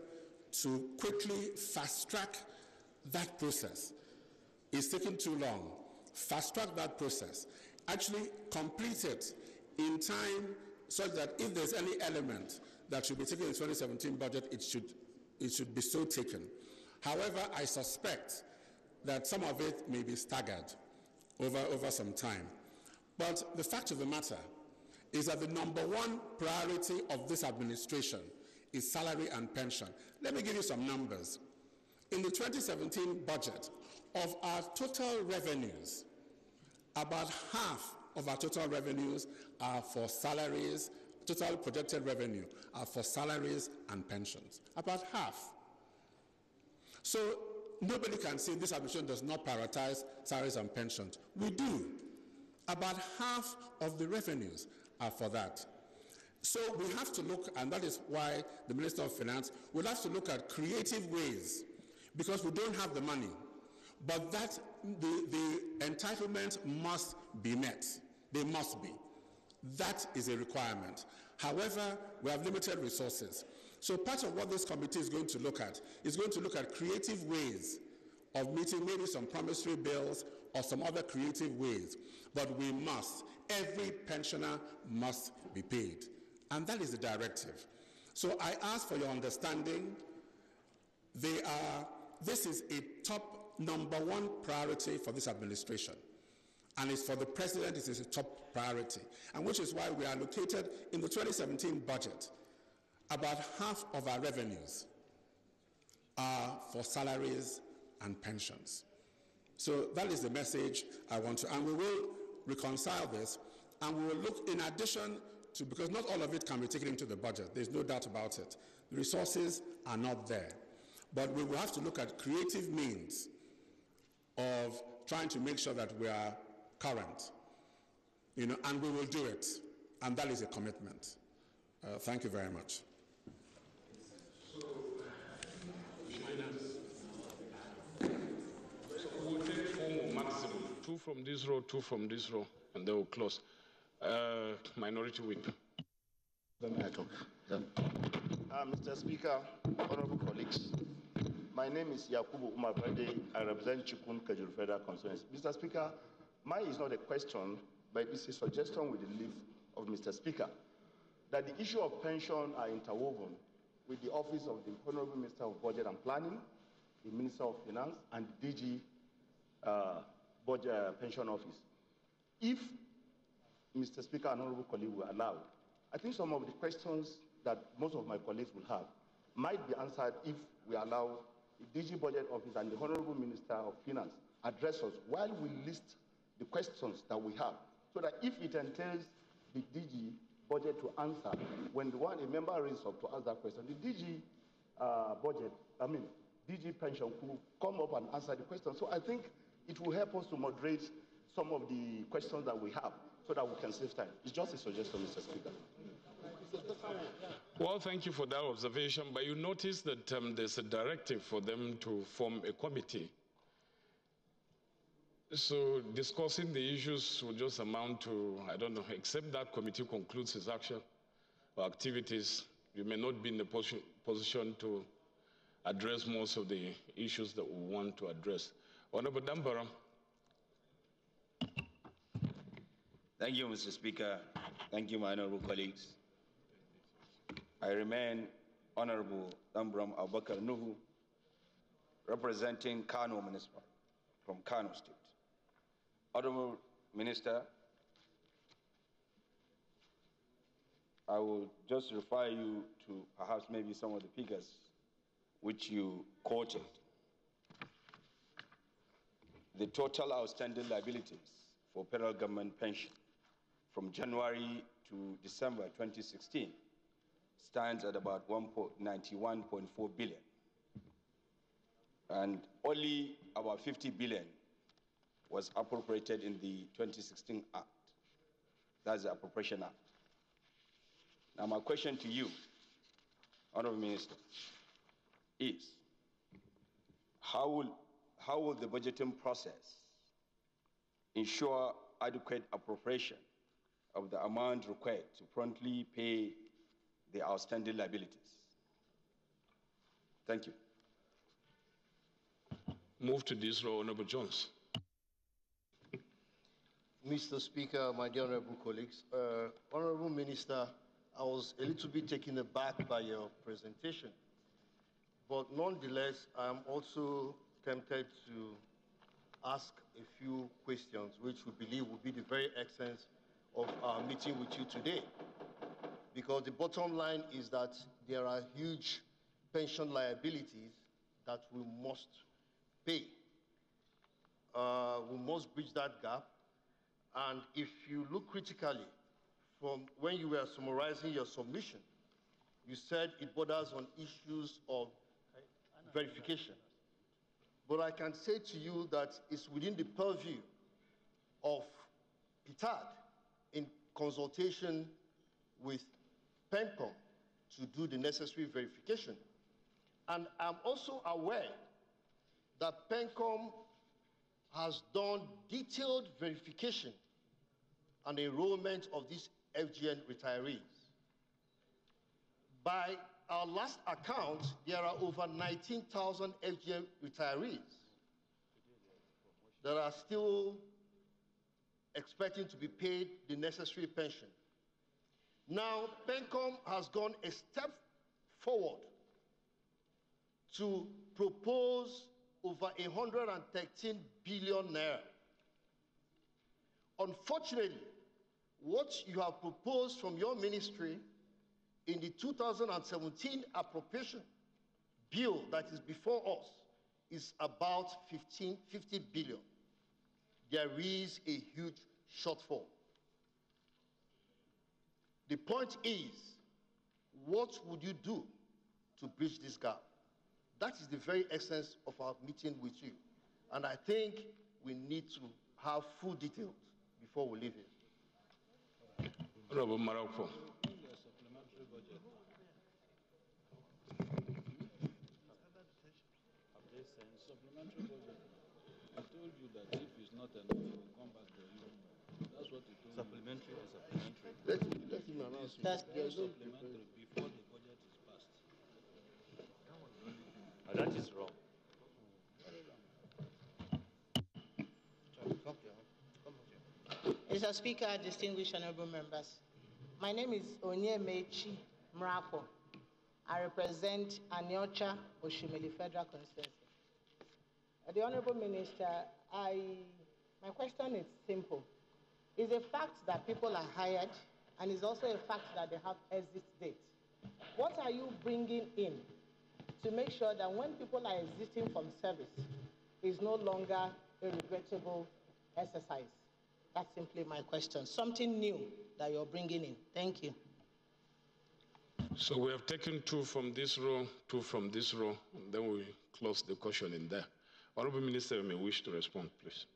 to quickly fast-track that process. It's taking too long. Fast-track that process. Actually complete it in time such that if there's any element that should be taken in the 2017 budget, it should be so taken. However, I suspect that some of it may be staggered over some time. But the fact of the matter is that the number one priority of this administration is salary and pension. Let me give you some numbers. In the 2017 budget, of our total revenues, about half of our total revenues are for salaries, total projected revenue are for salaries and pensions. About half. So nobody can say this administration does not prioritize salaries and pensions. We do. About half of the revenues are for that. So we have to look, and that is why the Minister of Finance will have to look at creative ways, because we don't have the money. But that the entitlements must be met. They must be. That is a requirement. However, we have limited resources. So part of what this committee is going to look at is going to look at creative ways of meeting maybe some promissory bills or some other creative ways. But we must. Every pensioner must be paid. And that is the directive. So I ask for your understanding. This is a top number one priority for this administration. And it's for the president, it is a top priority. And which is why we allocated in the 2017 budget, about half of our revenues are for salaries and pensions. So that is the message I want to, and we will reconcile this, and we will look in addition to, because not all of it can be taken into the budget, there's no doubt about it. The resources are not there. But we will have to look at creative means of trying to make sure that we are current, and we will do it, and that is a commitment. Thank you very much. We'll take 4 more maximum, 2 from this row, 2 from this row, and then we'll close. Minority Whip. Then I talk. Yeah. Mr. Speaker, honorable colleagues, my name is Yakubu. I represent Chikun Kajuru Federal Constituency. Mr. Speaker, mine is not a question, but it's a suggestion with the leave of Mr. Speaker, that the issue of pension are interwoven with the office of the Honorable Minister of Budget and Planning, the Minister of Finance, and the DG Budget Pension Office. If Mr. Speaker and honorable colleague will allow, I think some of the questions that most of my colleagues will have might be answered if we allow the DG Budget Office and the Honorable Minister of Finance address us while we list the questions that we have, so that if it entails the DG Budget to answer, when a member raises up to ask that question, the DG DG Pension could come up and answer the question. So I think it will help us to moderate some of the questions that we have, so that we can save time. It's just a suggestion, Mr. Speaker. Well, thank you for that observation, but you notice that there's a directive for them to form a committee. So discussing the issues will just amount to, I don't know, except that committee concludes its action or activities, you may not be in the position to address most of the issues that we want to address. Honorable Dambara. Thank you, Mr. Speaker. Thank you, my honorable colleagues. I remain Honorable Dambram Abubakar Nuhu, representing Kano Municipal from Kano State. Honorable Minister, I will just refer you to perhaps maybe some of the figures which you quoted. The total outstanding liabilities for federal government pension from January to December 2016 stands at about 91.4 billion. And only about 50 billion was appropriated in the 2016 Act. That's the Appropriation Act. Now my question to you, Honorable Minister, is how will the budgeting process ensure adequate appropriation of the amount required to promptly pay the outstanding liabilities? Thank you. Move to this row, Honorable Jones. Mr. Speaker, my dear honorable colleagues, Honorable Minister, I was a little bit taken aback by your presentation, but nonetheless, I'm also tempted to ask a few questions which we believe will be the very essence of our meeting with you today. Because the bottom line is that there are huge pension liabilities that we must pay. We must bridge that gap. And if you look critically from when you were summarizing your submission, you said it borders on issues of verification. But I can say to you that it's within the purview of PITAD in consultation with PENCOM to do the necessary verification. And I'm also aware that PENCOM has done detailed verification and enrollment of these FGN retirees. By our last account, there are over 19,000 FGN retirees that are still expecting to be paid the necessary pension. Now, PENCOM has gone a step forward to propose over 113 billion naira. Unfortunately, what you have proposed from your ministry in the 2017 appropriation bill that is before us is about 50 billion. There is a huge shortfall. The point is, what would you do to bridge this gap? That is the very essence of our meeting with you. And I think we need to have full details before we leave here. Honorable Maroko. Supplementary budget. I told you that if it's not enough, we'll come back to you. That's what you told me. Supplementary. Let him announce it. There's no supplementary before the budget is passed. That is wrong. Mr. Speaker, distinguished honorable members, my name is Onyemechi Mrako. I represent Aniocha Oshimili Federal Constituency. The Honorable Minister, my question is simple. It's a fact that people are hired, and it's also a fact that they have exit dates. What are you bringing in to make sure that when people are exiting from service, it's no longer a regrettable exercise? That's simply my question. Something new that you're bringing in. Thank you. So we have taken two from this row, two from this row, and then we close the question in there. Honorable Minister, you may wish to respond, please.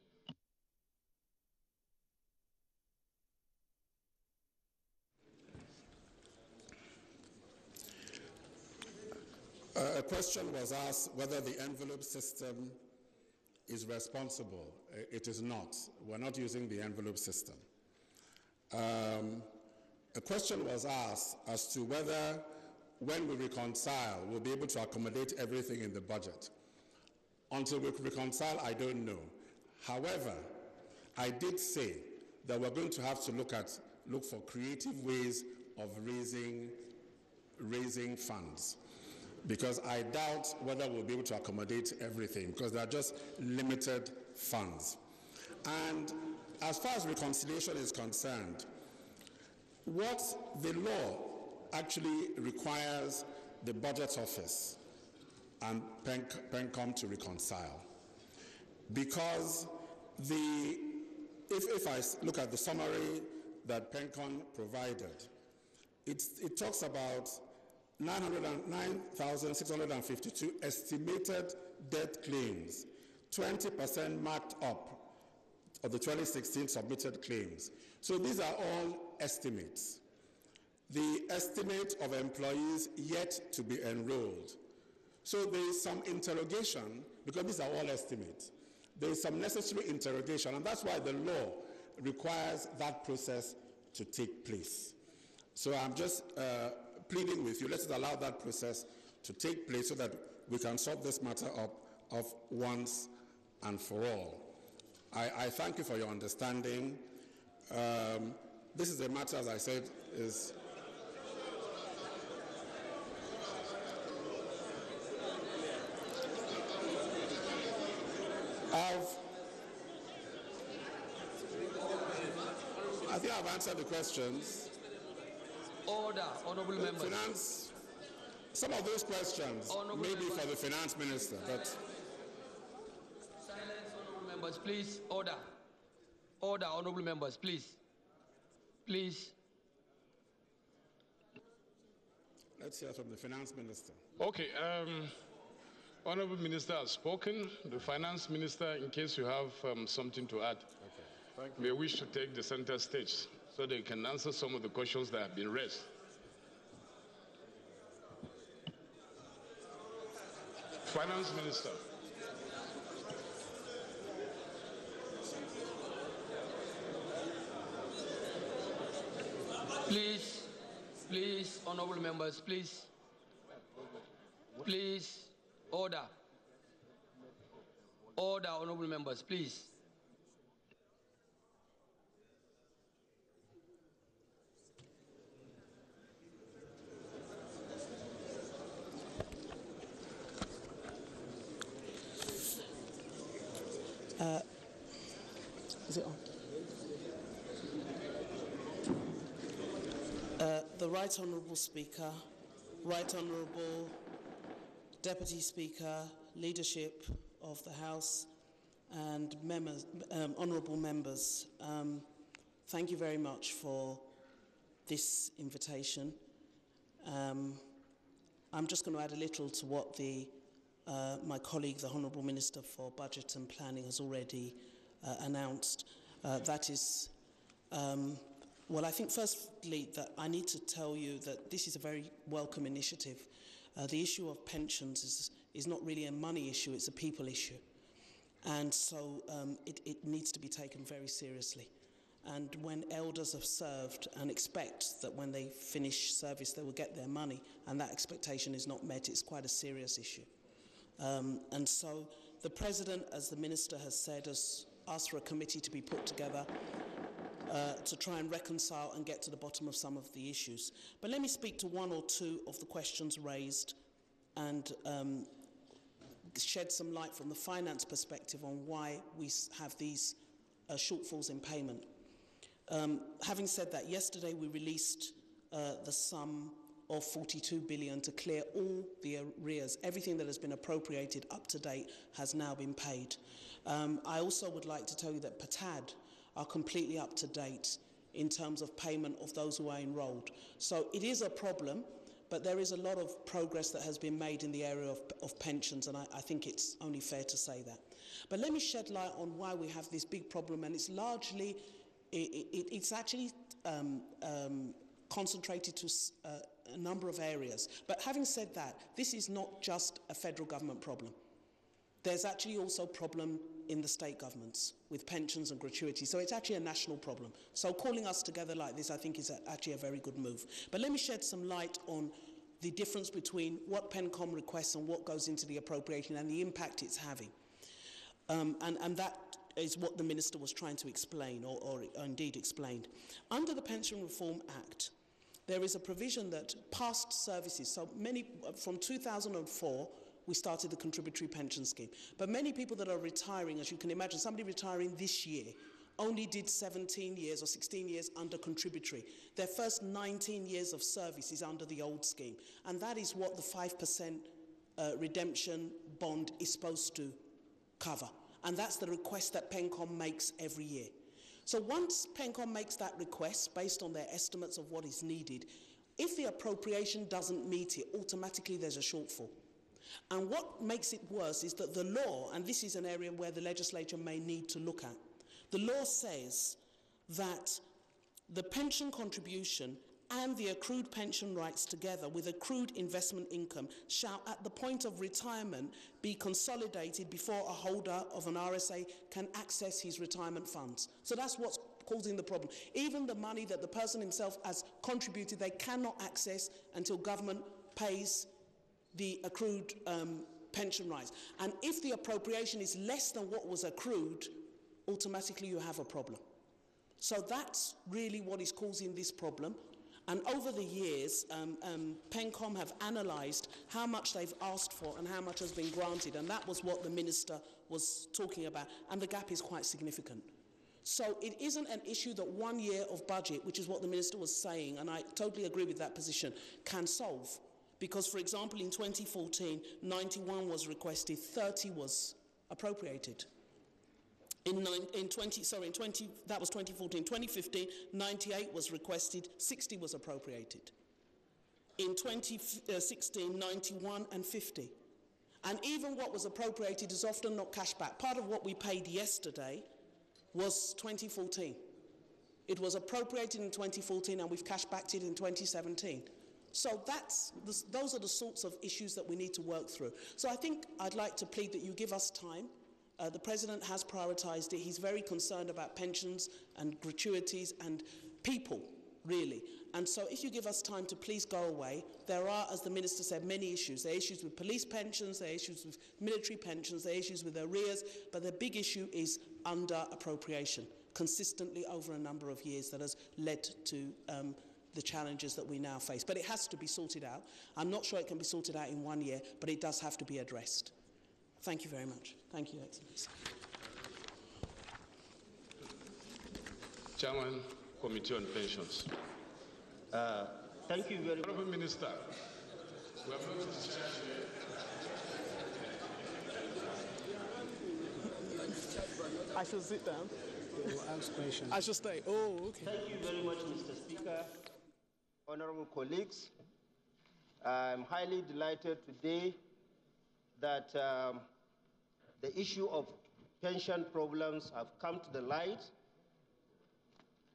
A question was asked whether the envelope system is responsible. It is not. We're not using the envelope system. A question was asked as to whether, when we reconcile, we'll be able to accommodate everything in the budget. Until we reconcile, I don't know. However, I did say that we're going to have to look for creative ways of raising funds. because I doubt whether we'll be able to accommodate everything, because there are just limited funds. And as far as reconciliation is concerned, what the law actually requires the Budget Office and PENCOM to reconcile. Because if I look at the summary that PENCOM provided, it talks about 9,652 estimated death claims, 20% marked up of the 2016 submitted claims. So these are all estimates. The estimate of employees yet to be enrolled. So there is some interrogation, because these are all estimates. There is some necessary interrogation, and that's why the law requires that process to take place. So I'm just pleading with you, let's allow that process to take place so that we can sort this matter up of once and for all. I thank you for your understanding. This is a matter, as I said, is... I think I've answered the questions. Order, honourable members. Finance, some of those questions may be for the finance minister, but... Silence, honourable members, please. Order. Order, honourable members, please. Please. Let's hear from the finance minister. Okay, honourable minister has spoken. The finance minister, in case you have something to add, may wish to take the center stage so they can answer some of the questions that have been raised. Finance Minister. Please, honourable members, please. Please, order. Order, honourable members, please. Is it on? The Right Honourable Speaker, Right Honourable Deputy Speaker, Leadership of the House, and members, honourable members, thank you very much for this invitation. I'm just going to add a little to what my colleague, the Honourable Minister for Budget and Planning, has already announced. That is, well, I think firstly that I need to tell you that this is a very welcome initiative. The issue of pensions is not really a money issue, it's a people issue. And so it needs to be taken very seriously. And when elders have served and expect that when they finish service they will get their money, and that expectation is not met, it's quite a serious issue. And so the President, as the Minister has said, has asked for a committee to be put together to try and reconcile and get to the bottom of some of the issues. But let me speak to one or two of the questions raised and shed some light from the finance perspective on why we have these shortfalls in payment. Having said that, yesterday we released the sum of 42 billion to clear all the arrears. Everything that has been appropriated up to date has now been paid. I also would like to tell you that PATAD are completely up to date in terms of payment of those who are enrolled. So it is a problem, but there is a lot of progress that has been made in the area of pensions, and I think it's only fair to say that. But let me shed light on why we have this big problem, and it's largely, it's actually concentrated to a number of areas. But having said that, this is not just a federal government problem. There's actually also a problem in the state governments with pensions and gratuity. So it's actually a national problem. So calling us together like this, I think, is actually a very good move. But let me shed some light on the difference between what PENCOM requests and what goes into the appropriation and the impact it's having. And that is what the Minister was trying to explain, or indeed explained. Under the Pension Reform Act, there is a provision that past services, so many, from 2004, we started the contributory pension scheme. But many people that are retiring, as you can imagine, somebody retiring this year only did 17 years or 16 years under contributory. Their first 19 years of service is under the old scheme. And that is what the 5% redemption bond is supposed to cover. And that's the request that PENCOM makes every year. So once PENCOM makes that request based on their estimates of what is needed, if the appropriation doesn't meet it, automatically there's a shortfall. And what makes it worse is that the law, and this is an area where the legislature may need to look at, the law says that the pension contribution and the accrued pension rights together with accrued investment income shall at the point of retirement be consolidated before a holder of an RSA can access his retirement funds. So that's what's causing the problem. Even the money that the person himself has contributed, they cannot access until government pays the accrued pension rights. And if the appropriation is less than what was accrued, automatically you have a problem. So that's really what is causing this problem. And over the years, PENCOM have analysed how much they've asked for and how much has been granted, and that was what the minister was talking about, and the gap is quite significant. So it isn't an issue that 1 year of budget, which is what the minister was saying, and I totally agree with that position, can solve. Because, for example, in 2014, 91 was requested, 30 was appropriated. That was 2014. 2015, 98 was requested, 60 was appropriated. In 2016, 91 and 50. And even what was appropriated is often not cash back. Part of what we paid yesterday was 2014. It was appropriated in 2014 and we've cash backed it in 2017. So those are the sorts of issues that we need to work through. So I think I'd like to plead that you give us time. The President has prioritised it. He's very concerned about pensions and gratuities and people, really. And so if you give us time to please go away, there are, as the Minister said, many issues. There are issues with police pensions, there are issues with military pensions, there are issues with arrears, but the big issue is under appropriation, consistently over a number of years that has led to the challenges that we now face. But it has to be sorted out. I'm not sure it can be sorted out in 1 year, but it does have to be addressed. Thank you very much. Thank you, Excellency. Chairman, Committee on Pensions. Thank you very much. Honourable Minister, we have not I should sit down. Ask questions. I should stay. Oh, okay. Thank you very much, Mr. Speaker. Honourable colleagues, I'm highly delighted today that the issue of pension problems have come to the light,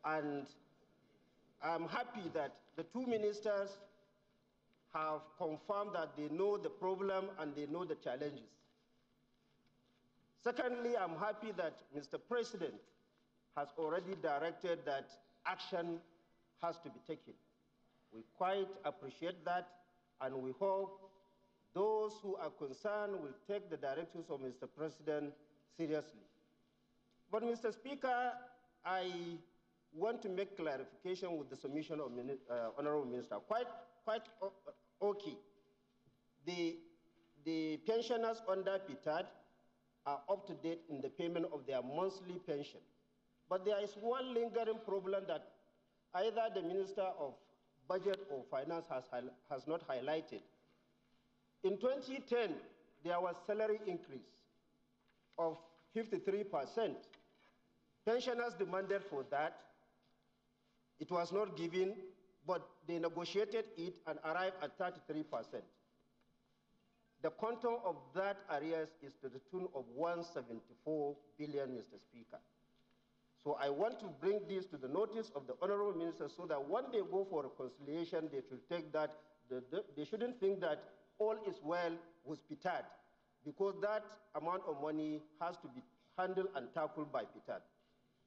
and I'm happy that the two ministers have confirmed that they know the problem and they know the challenges. Secondly, I'm happy that Mr. President has already directed that action has to be taken. We quite appreciate that, and we hope those who are concerned will take the directives of Mr. President seriously. But, Mr. Speaker, I want to make clarification with the submission of Honourable Minister. Quite okay. The pensioners under PITAD are up to date in the payment of their monthly pension. But there is one lingering problem that either the Minister of Budget or Finance has not highlighted. In 2010, there was salary increase of 53%. Pensioners demanded for that. It was not given, but they negotiated it and arrived at 33%. The quantum of that arrears is to the tune of 174 billion, Mr. Speaker. So I want to bring this to the notice of the Honourable Minister so that when they go for reconciliation, they should take that, they shouldn't think that all is well with PITAD, because that amount of money has to be handled and tackled by PITAD.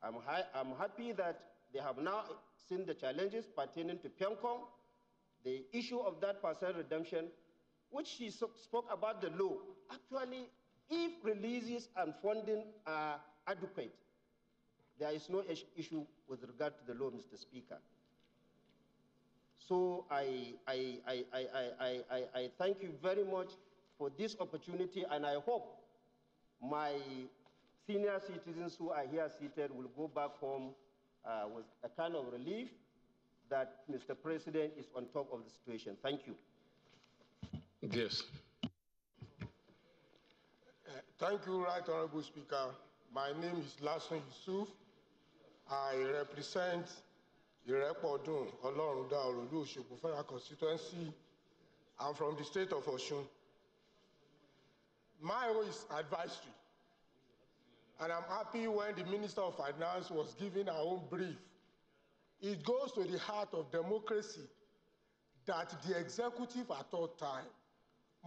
I'm happy that they have now seen the challenges pertaining to PENCOM, the issue of that percent redemption, which she spoke about the law. Actually, if releases and funding are adequate, there is no issue with regard to the law, Mr. Speaker. So I thank you very much for this opportunity, and I hope my senior citizens who are here seated will go back home with a kind of relief that Mr. President is on top of the situation. Thank you. Yes. Thank you, Right Honorable Speaker. My name is Yusuf. I represent Irepodun, Olorunda, Orodu, Osogbo Federal Constituency. I'm from the state of Osun. My own is advisory. And I'm happy when the Minister of Finance was giving our own brief. It goes to the heart of democracy that the executive at all time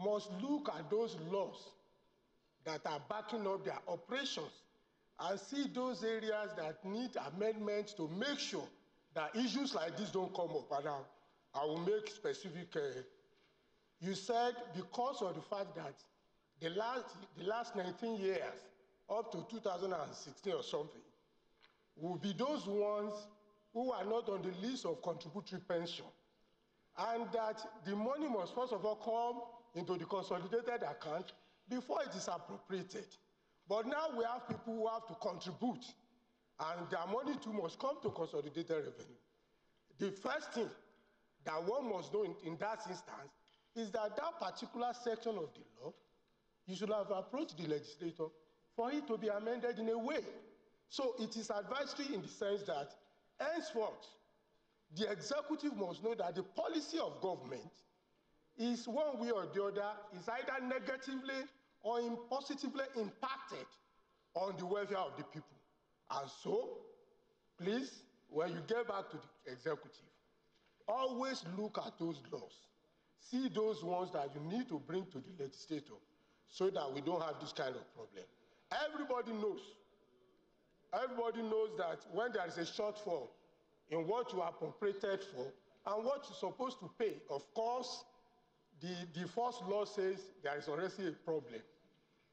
must look at those laws that are backing up their operations and see those areas that need amendments to make sure that issues like this don't come up. And I will make specific. You said because of the fact that the last 19 years, up to 2016 or something, will be those ones who are not on the list of contributory pension, and that the money must first of all come into the consolidated account before it is appropriated. But now we have people who have to contribute, and their money too must come to consolidated revenue. The first thing that one must know in that instance is that that particular section of the law, you should have approached the legislator for it to be amended in a way. So it is advisory in the sense that henceforth, the executive must know that the policy of government is one way or the other, is either negatively or positively impacted on the welfare of the people. And so, please, when you get back to the executive, always look at those laws. See those ones that you need to bring to the legislator so that we don't have this kind of problem. Everybody knows that when there is a shortfall in what you are appropriated for and what you're supposed to pay, of course, the first law says there is already a problem.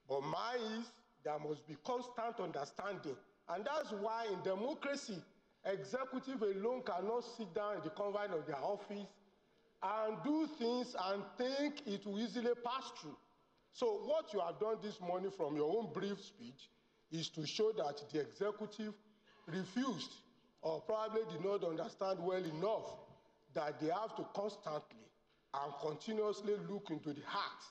But mine is there must be constant understanding. And that's why in democracy, executive alone cannot sit down in the confines of their office and do things and think it will easily pass through. So what you have done this morning from your own brief speech is to show that the executive refused or probably did not understand well enough that they have to constantly and continuously look into the heart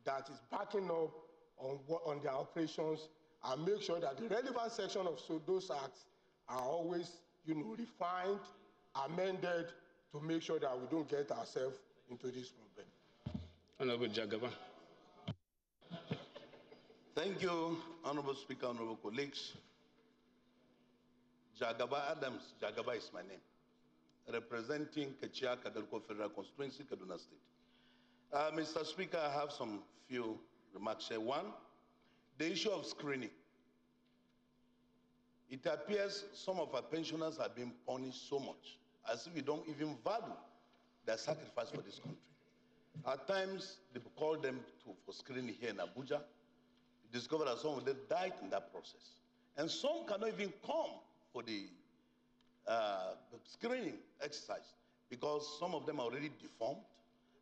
that is backing up on their operations and make sure that the relevant section of those acts are always, refined, amended to make sure that we don't get ourselves into this problem. Honorable Jagaba. Thank you, Honorable Speaker, Honorable colleagues. Jagaba Adams, Jagaba is my name, representing Kechia Kadelko Federal Constituency, Kaduna State. Mr. Speaker, I have some few remarks here. One, the issue of screening. It appears some of our pensioners are being punished so much as if we don't even value their sacrifice for this country. At times, they call them for screening here in Abuja. You discover that some of them died in that process. And some cannot even come for the screening exercise because some of them are already deformed.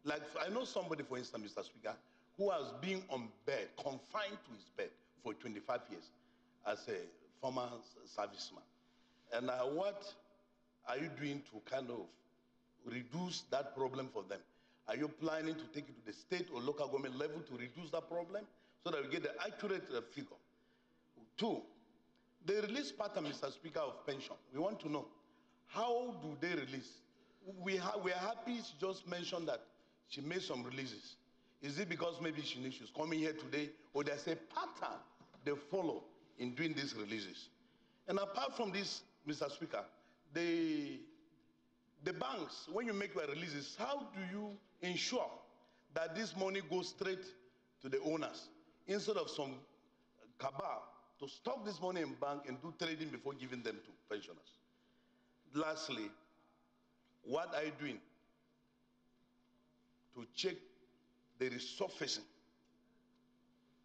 Like, I know somebody, for instance, Mr. Speaker, who has been on bed, confined to his bed for 25 years as a former serviceman. And what are you doing to kind of reduce that problem for them? Are you planning to take it to the state or local government level to reduce that problem so that we get the accurate figure? Two, the release pattern, Mr. Speaker, of pension. We want to know, how do they release? We are happy she just mentioned that she made some releases. Is it because maybe she's coming here today, or there's a pattern they follow in doing these releases? And apart from this, Mr. Speaker, the banks, when you make your releases, how do you ensure that this money goes straight to the owners instead of some cabal to stock this money in bank and do trading before giving them to pensioners? Lastly, what are you doing to check the resurfacing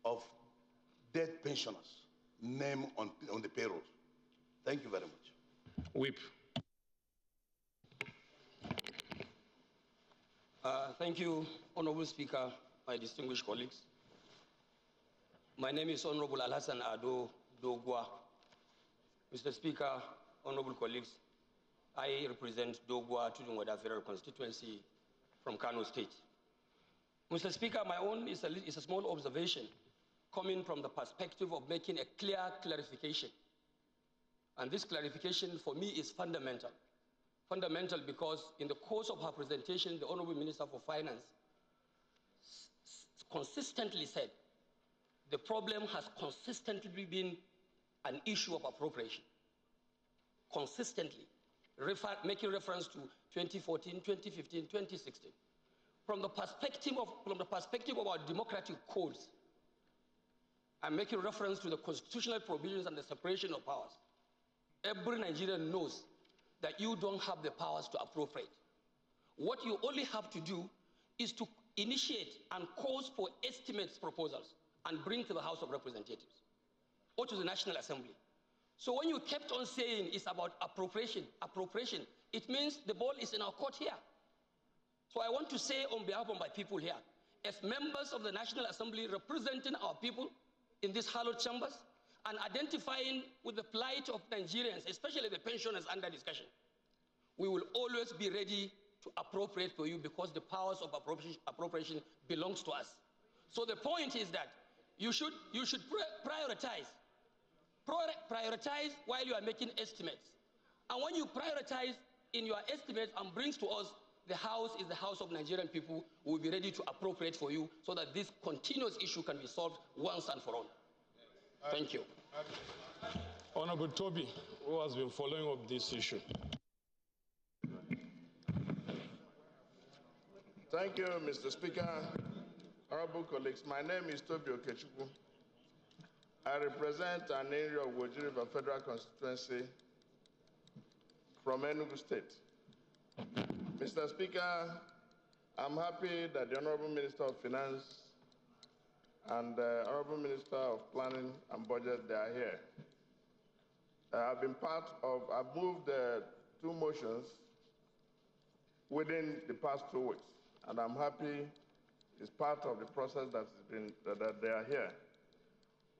of dead pensioners named on the payroll? Thank you very much. Whip. Thank you, Honorable Speaker, my distinguished colleagues. My name is Honorable Alhassan Ado Dogwa. Mr. Speaker, honorable colleagues, I represent Dogwa Tujungwada Federal Constituency from Kano State. Mr. Speaker, my own is a small observation coming from the perspective of making a clear clarification. And this clarification for me is fundamental. Fundamental because in the course of her presentation, the Honorable Minister for Finance consistently said the problem has consistently been an issue of appropriation. Consistently, making reference to 2014, 2015, 2016. From the perspective of our democratic codes, I'm making reference to the constitutional provisions and the separation of powers. Every Nigerian knows that you don't have the powers to appropriate. What you only have to do is to initiate and cause for estimates proposals and bring to the House of Representatives or to the National Assembly. So when you kept on saying it's about appropriation, it means the ball is in our court here. So I want to say on behalf of my people here, as members of the National Assembly representing our people in these hallowed chambers and identifying with the plight of Nigerians, especially the pensioners under discussion, we will always be ready to appropriate for you because the powers of appropriation belongs to us. So the point is that you should prioritize while you are making estimates. And when you prioritize in your estimates and brings to us, the House is the House of Nigerian people. We will be ready to appropriate for you so that this continuous issue can be solved once and for all. Thank you. Honorable Toby, who has been following up this issue. Thank you, Mr. Speaker. Honorable colleagues, my name is Toby Okechukwu. I represent an area of Woji River Federal Constituency from Enugu State. Mr. Speaker, I'm happy that the Honorable Minister of Finance and the Honorable Minister of Planning and Budget, they are here. I've moved 2 motions within the past 2 weeks, and I'm happy it's part of the process that they are here.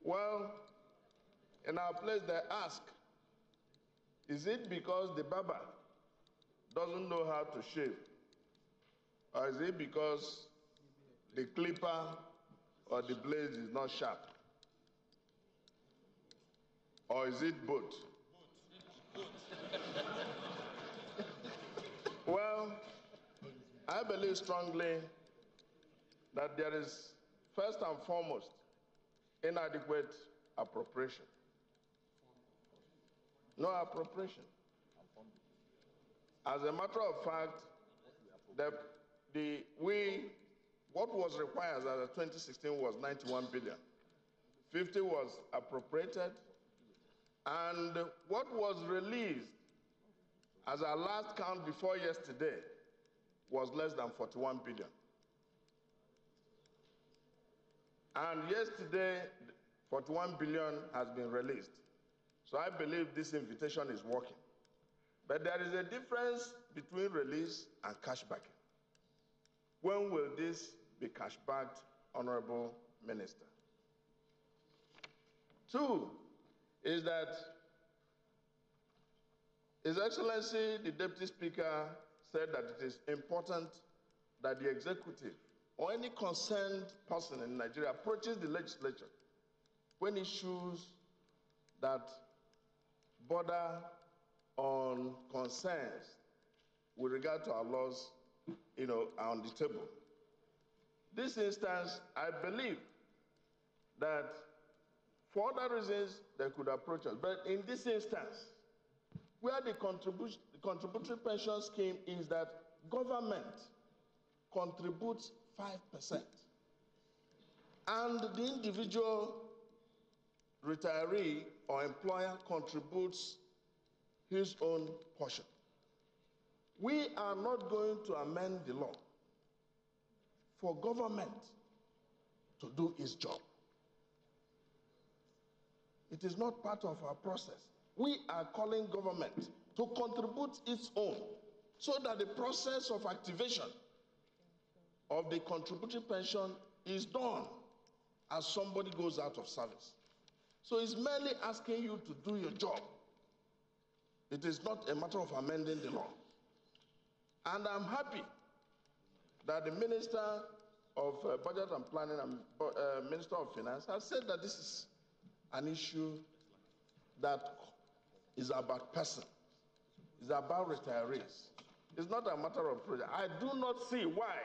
Well, in our place they ask, is it because the barber doesn't know how to shave? Or is it because the clipper or the blade is not sharp? Or is it both? Well, I believe strongly that there is, first and foremost, inadequate appropriation. No appropriation. As a matter of fact, what was required as of 2016 was 91 billion. 50 was appropriated, and what was released as our last count before yesterday was less than 41 billion. And yesterday, 41 billion has been released. So I believe this invitation is working. But there is a difference between release and cash backing. When will this be cash backed, Honorable Minister? 2 is that His Excellency, the Deputy Speaker, said that it is important that the executive or any concerned person in Nigeria approaches the legislature when issues that border on concerns with regard to our laws, are on the table. This instance, I believe that for other reasons they could approach us, but in this instance, where the contributory pension scheme is that government contributes 5%, and the individual retiree or employer contributes his own portion. We are not going to amend the law for government to do its job. It is not part of our process. We are calling government to contribute its own so that the process of activation of the contributory pension is done as somebody goes out of service. So it's merely asking you to do your job. It is not a matter of amending the law. And I'm happy that the Minister of Budget and Planning and Minister of Finance has said that this is an issue that is about person. It's about retirees. It's not a matter of project. I do not see why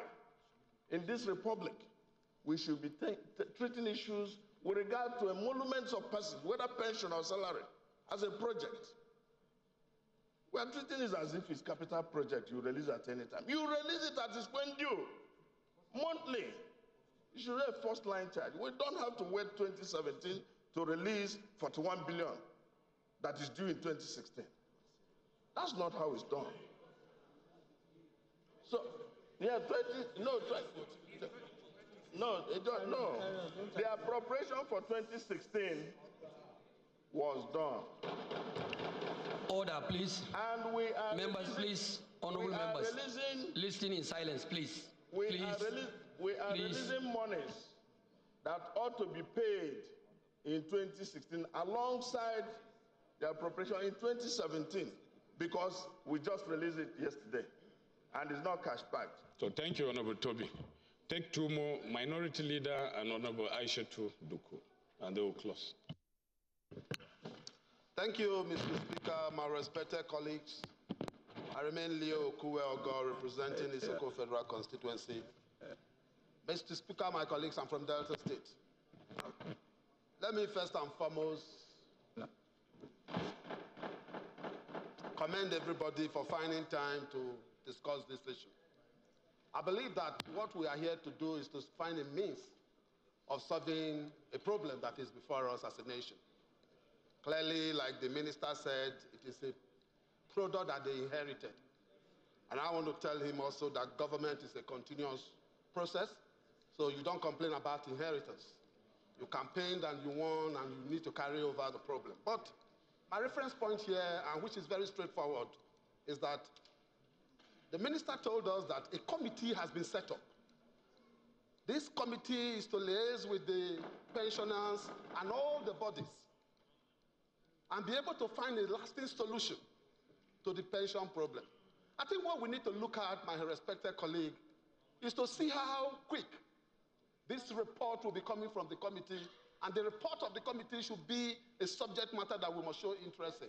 in this republic we should be treating issues with regard to emoluments of persons, whether pension or salary, as a project. We are treating it as if it's a capital project you release at any time. You release it at its when due, monthly. You should have first line charge. We don't have to wait 2017 to release 41 billion that is due in 2016. That's not how it's done. So, yeah, no. The appropriation for 2016 was done. Order, please. And we are members, please. Honorable members, listen in silence, please. We are releasing monies that ought to be paid in 2016 alongside the appropriation in 2017 because we just released it yesterday and it's not cash back. So thank you, Honorable Toby. Take two more, Minority Leader and Honorable Aishatu Duku, and they will close. Thank you, Mr. Speaker, my respected colleagues. I remain Leo Okuwe Ogor, representing the Isoko Federal Constituency. Mr. Speaker, my colleagues, I'm from Delta State. Let me first and foremost commend everybody for finding time to discuss this issue. I believe that what we are here to do is to find a means of solving a problem that is before us as a nation. Clearly, like the minister said, it is a product that they inherited. And I want to tell him also that government is a continuous process, so you don't complain about inheritance. You campaigned and you won and you need to carry over the problem. But my reference point here, and which is very straightforward, is that the minister told us that a committee has been set up. This committee is to liaise with the pensioners and all the bodies and be able to find a lasting solution to the pension problem. I think what we need to look at, my respected colleague, is to see how quick this report will be coming from the committee, and the report of the committee should be a subject matter that we must show interest in.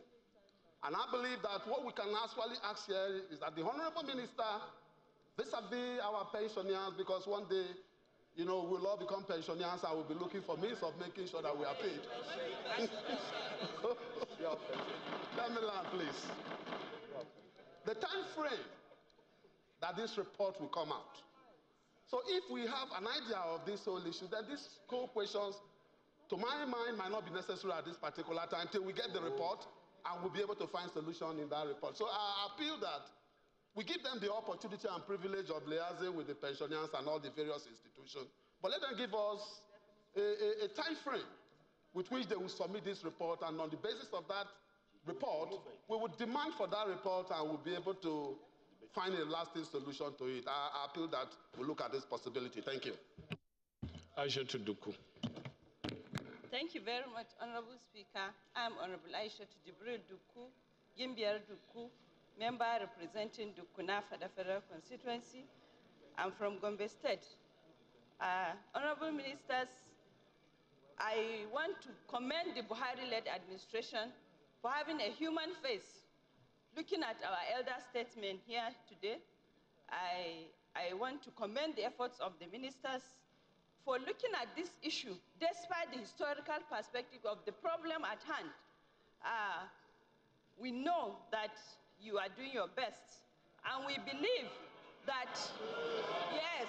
And I believe that what we can actually ask here is that the Honorable Minister, vis-a-vis our pensioners, because one day, you know, we'll all become pensioners and we'll be looking for means of making sure that we are paid. Let me learn, please. The time frame that this report will come out. So if we have an idea of this whole issue, then these core questions, to my mind, might not be necessary at this particular time until we get the report and we'll be able to find solution in that report. So I appeal that we give them the opportunity and privilege of liaising with the pensioners and all the various institutions, but let them give us a time frame with which they will submit this report, and on the basis of that report, we will demand for that report and we'll be able to find a lasting solution to it. I appeal that we look at this possibility. Thank you. Aisha Duku. Thank you very much, Honorable Speaker. I'm Honorable Aisha Jibril Duku, Gimbiar Duku, member representing Dukuna for the Federal Constituency. I'm from Gombe State. Honorable Ministers, I want to commend the Buhari-led administration for having a human face. Looking at our elder statesmen here today, I want to commend the efforts of the ministers for looking at this issue, despite the historical perspective of the problem at hand. We know that you are doing your best, and we believe that, yes,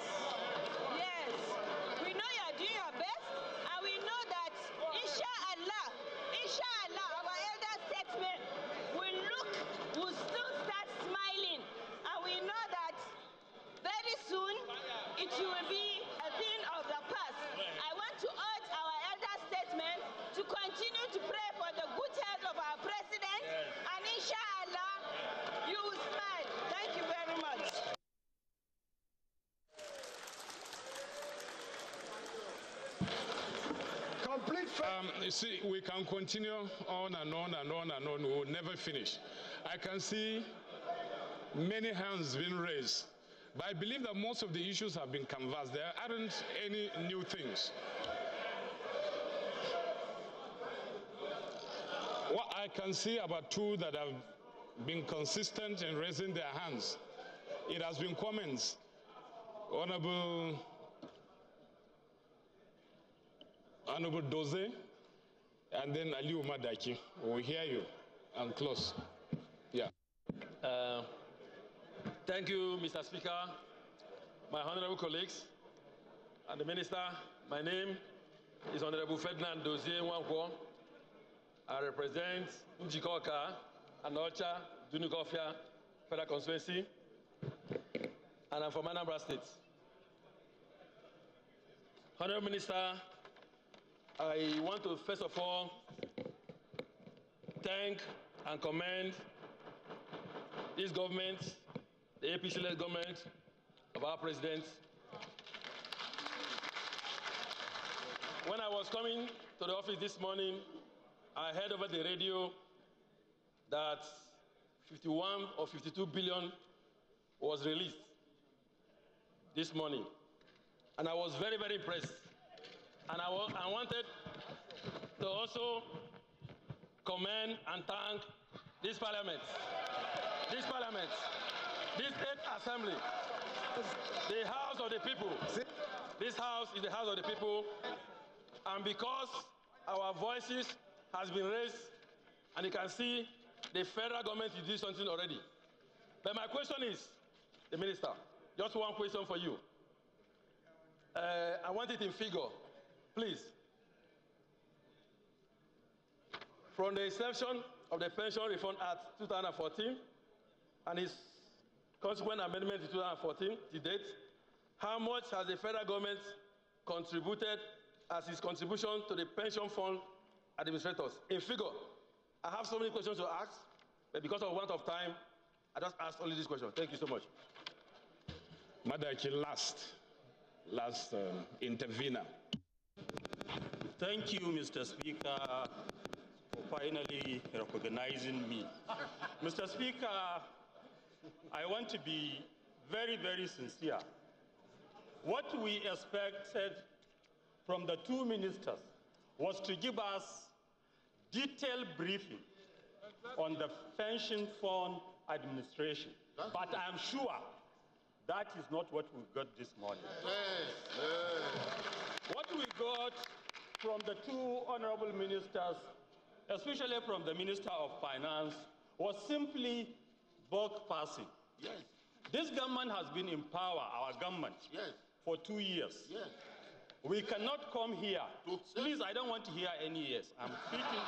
we know you are doing your best, and we know that, inshallah, our elder statesmen will soon start smiling, and we know that very soon it will be a thing of the past. I want to urge our elder statesmen to continue to pray for the good health of our president, and inshallah, you will smile. Thank you very much. You see, we can continue on and on and on and on. We will never finish. I can see many hands being raised. But I believe that most of the issues have been canvassed. There aren't any new things. What I can see about two that have been consistent in raising their hands, it has been comments. Honorable Doze, and then Aliu Madaki. We'll hear you and close. Yeah. Thank you, Mr. Speaker, my honorable colleagues, and the Minister. My name is Honorable Ferdinand Dozie Nwankwo. I represent Njikoka and Ocha, Dunukofia Federal Constituency, and I'm from Anambra State. Honorable Minister, I want to first of all thank and commend this government, the APC-led government of our president. When I was coming to the office this morning, I heard over the radio that 51 or 52 billion was released this morning. And I was very, very impressed. And I wanted to also commend and thank this parliament, this 8th assembly, the house of the people. This house is the house of the people. And because our voices has been raised, and you can see the federal government is doing something already. But my question is, the minister, just one question for you. I want it in figure, please. From the inception of the Pension Reform Act 2014 and its consequent amendment in 2014 to date, how much has the federal government contributed as its contribution to the pension fund administrators? In figure, I have so many questions to ask, but because of want of time, I just asked only this question. Thank you so much. Madaki, last intervener. Thank you, Mr. Speaker, for finally recognizing me. Mr. Speaker, I want to be very, very sincere. What we expected from the two ministers was to give us detailed briefing on the pension fund administration. But I'm sure that is not what we got this morning. What we got from the two honorable ministers, especially from the Minister of Finance, was simply buck passing. Yes. This government has been in power, our government, for 2 years. Yes. We cannot come here. Please, I don't want to hear any yes. I'm speaking.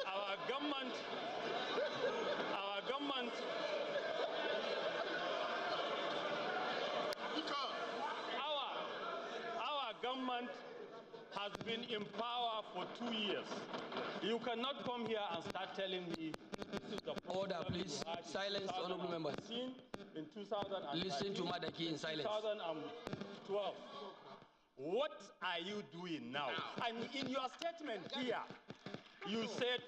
Our government has been in power for 2 years. You cannot come here and start telling me this is the order, please. Silence, honorable members. In 2019, listen to Madaki in silence. 2012. What are you doing now? And in your statement here, you said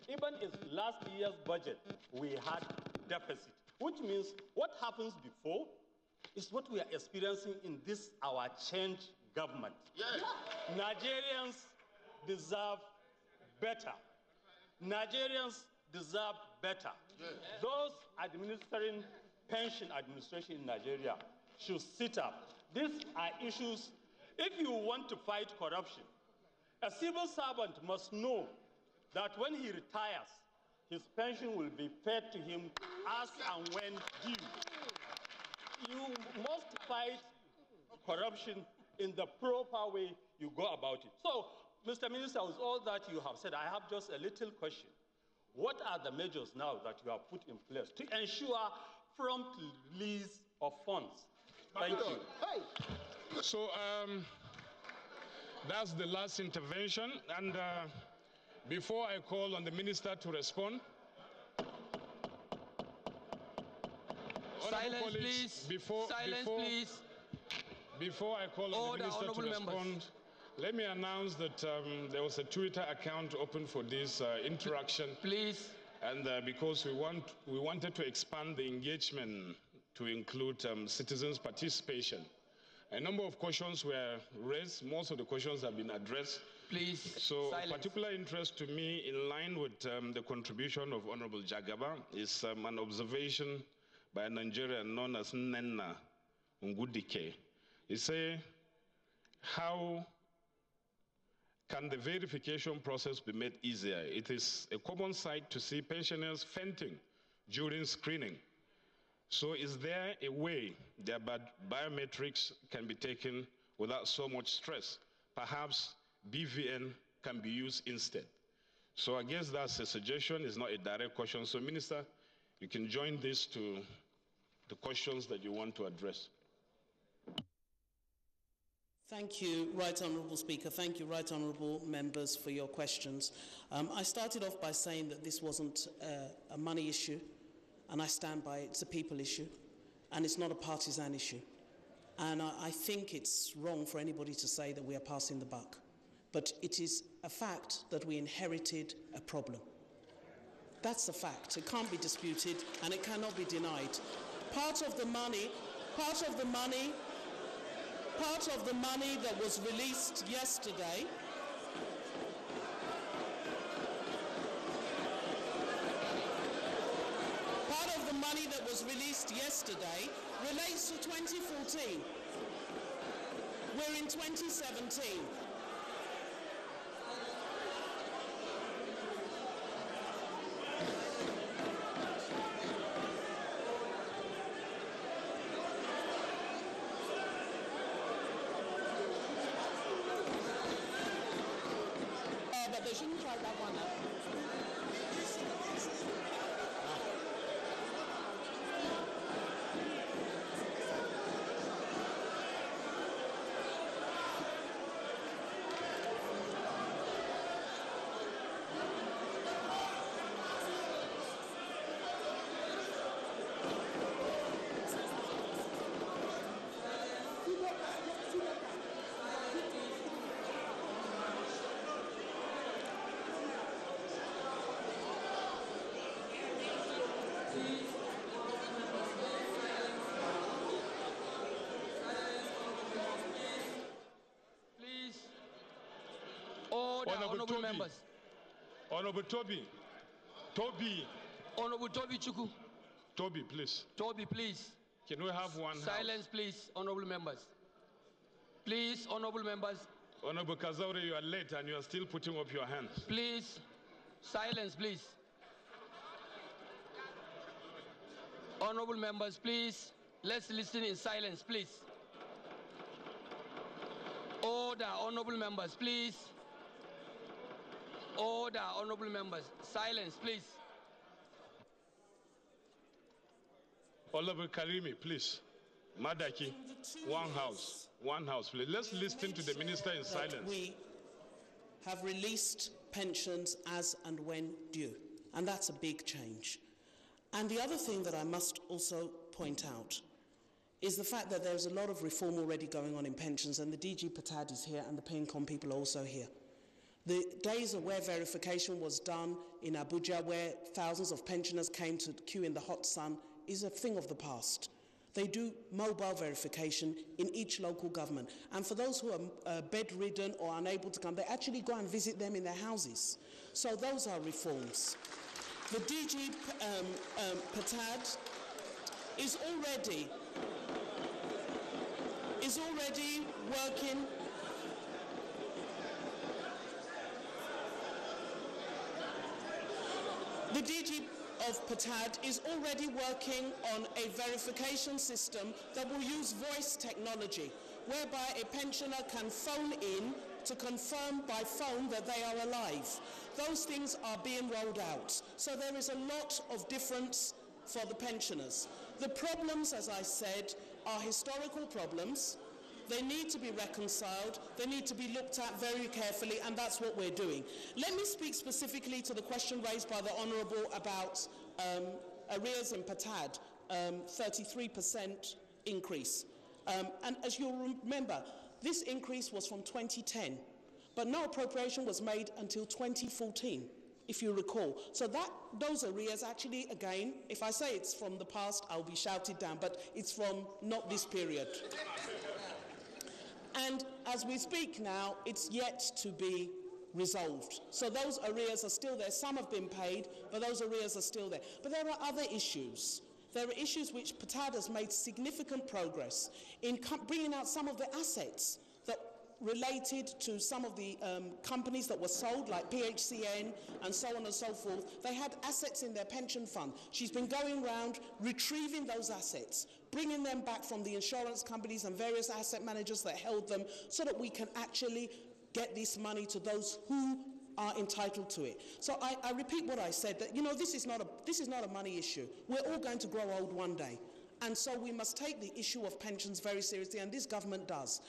even in last year's budget, we had deficit, which means what happens before is what we are experiencing in this, our change government. Yes. Nigerians deserve better. Nigerians deserve better. Yes. Those administering pension administration in Nigeria should sit up. These are issues. If you want to fight corruption, a civil servant must know that when he retires, his pension will be paid to him as and when due. You must fight corruption in the proper way you go about it. So, Mr. Minister, with all that you have said, I have just a little question. What are the measures now that you have put in place to ensure prompt release of funds? Thank you. So, that's the last intervention. And before I call on the minister to respond, silence, please. Silence, please. Before I call on the Minister to respond, let me announce that there was a Twitter account open for this interaction. Please. And because we wanted to expand the engagement to include citizens' participation. A number of questions were raised. Most of the questions have been addressed. Please, so silence. Of particular interest to me, in line with the contribution of Honorable Jagaba, is an observation by a Nigerian known as Nenna Ngudike. He said, how can the verification process be made easier? It is a common sight to see pensioners fainting during screening. So is there a way that biometrics can be taken without so much stress? Perhaps BVN can be used instead. So I guess that's a suggestion. It's not a direct question. So Minister, you can join this to the questions that you want to address. Thank you, Right Honourable Speaker. Thank you, Right Honourable Members, for your questions. I started off by saying that this wasn't a money issue, and I stand by it. It's a people issue, and it's not a partisan issue. And I think it's wrong for anybody to say that we are passing the buck. But it is a fact that we inherited a problem. That's a fact. It can't be disputed, and it cannot be denied. Part of the money that was released yesterday relates to 2014. We're in 2017. But they shouldn't try that one out. Honourable members. Honourable Toby. Honourable Toby Chuku. Toby, please. Toby, please. Can we have one silence, please, honourable members. Please, honourable members. Honourable Kazaure, you are late and you are still putting up your hands. Please, silence, please. Honourable members, please. Let's listen in silence, please. Order, honourable members, please. Order, honourable members. Silence, please. Honourable Karimi, please. Madaki, one house, please. Let's listen to the minister in silence. We have released pensions as and when due, and that's a big change. And the other thing that I must also point out is the fact that there's a lot of reform already going on in pensions, and the DG Patad is here and the PayIncome people are also here. The days of where verification was done in Abuja, where thousands of pensioners came to queue in the hot sun, is a thing of the past. They do mobile verification in each local government. And for those who are bedridden or unable to come, they actually go and visit them in their houses. So those are reforms. The DG Patad is already working. The DG of Patad is already working on a verification system that will use voice technology, whereby a pensioner can phone in to confirm by phone that they are alive. Those things are being rolled out. So there is a lot of difference for the pensioners. The problems, as I said, are historical problems. They need to be reconciled, they need to be looked at very carefully, and that's what we're doing. Let me speak specifically to the question raised by the Honourable about arrears in Patad, 33% increase. And as you'll remember, this increase was from 2010, but no appropriation was made until 2014, if you recall. So those arrears actually, again, if I say it's from the past, I'll be shouted down, but it's from not this period. And as we speak now, it's yet to be resolved. So those arrears are still there. Some have been paid, but those arrears are still there. But there are other issues. There are issues which PTAD has made significant progress in bringing out some of the assets that related to some of the companies that were sold, like PHCN and so on and so forth. They had assets in their pension fund. She's been going around retrieving those assets, bringing them back from the insurance companies and various asset managers that held them, so that we can actually get this money to those who are entitled to it. So I repeat what I said, that, you know, this is not a money issue. We're all going to grow old one day. And so we must take the issue of pensions very seriously, and this government does.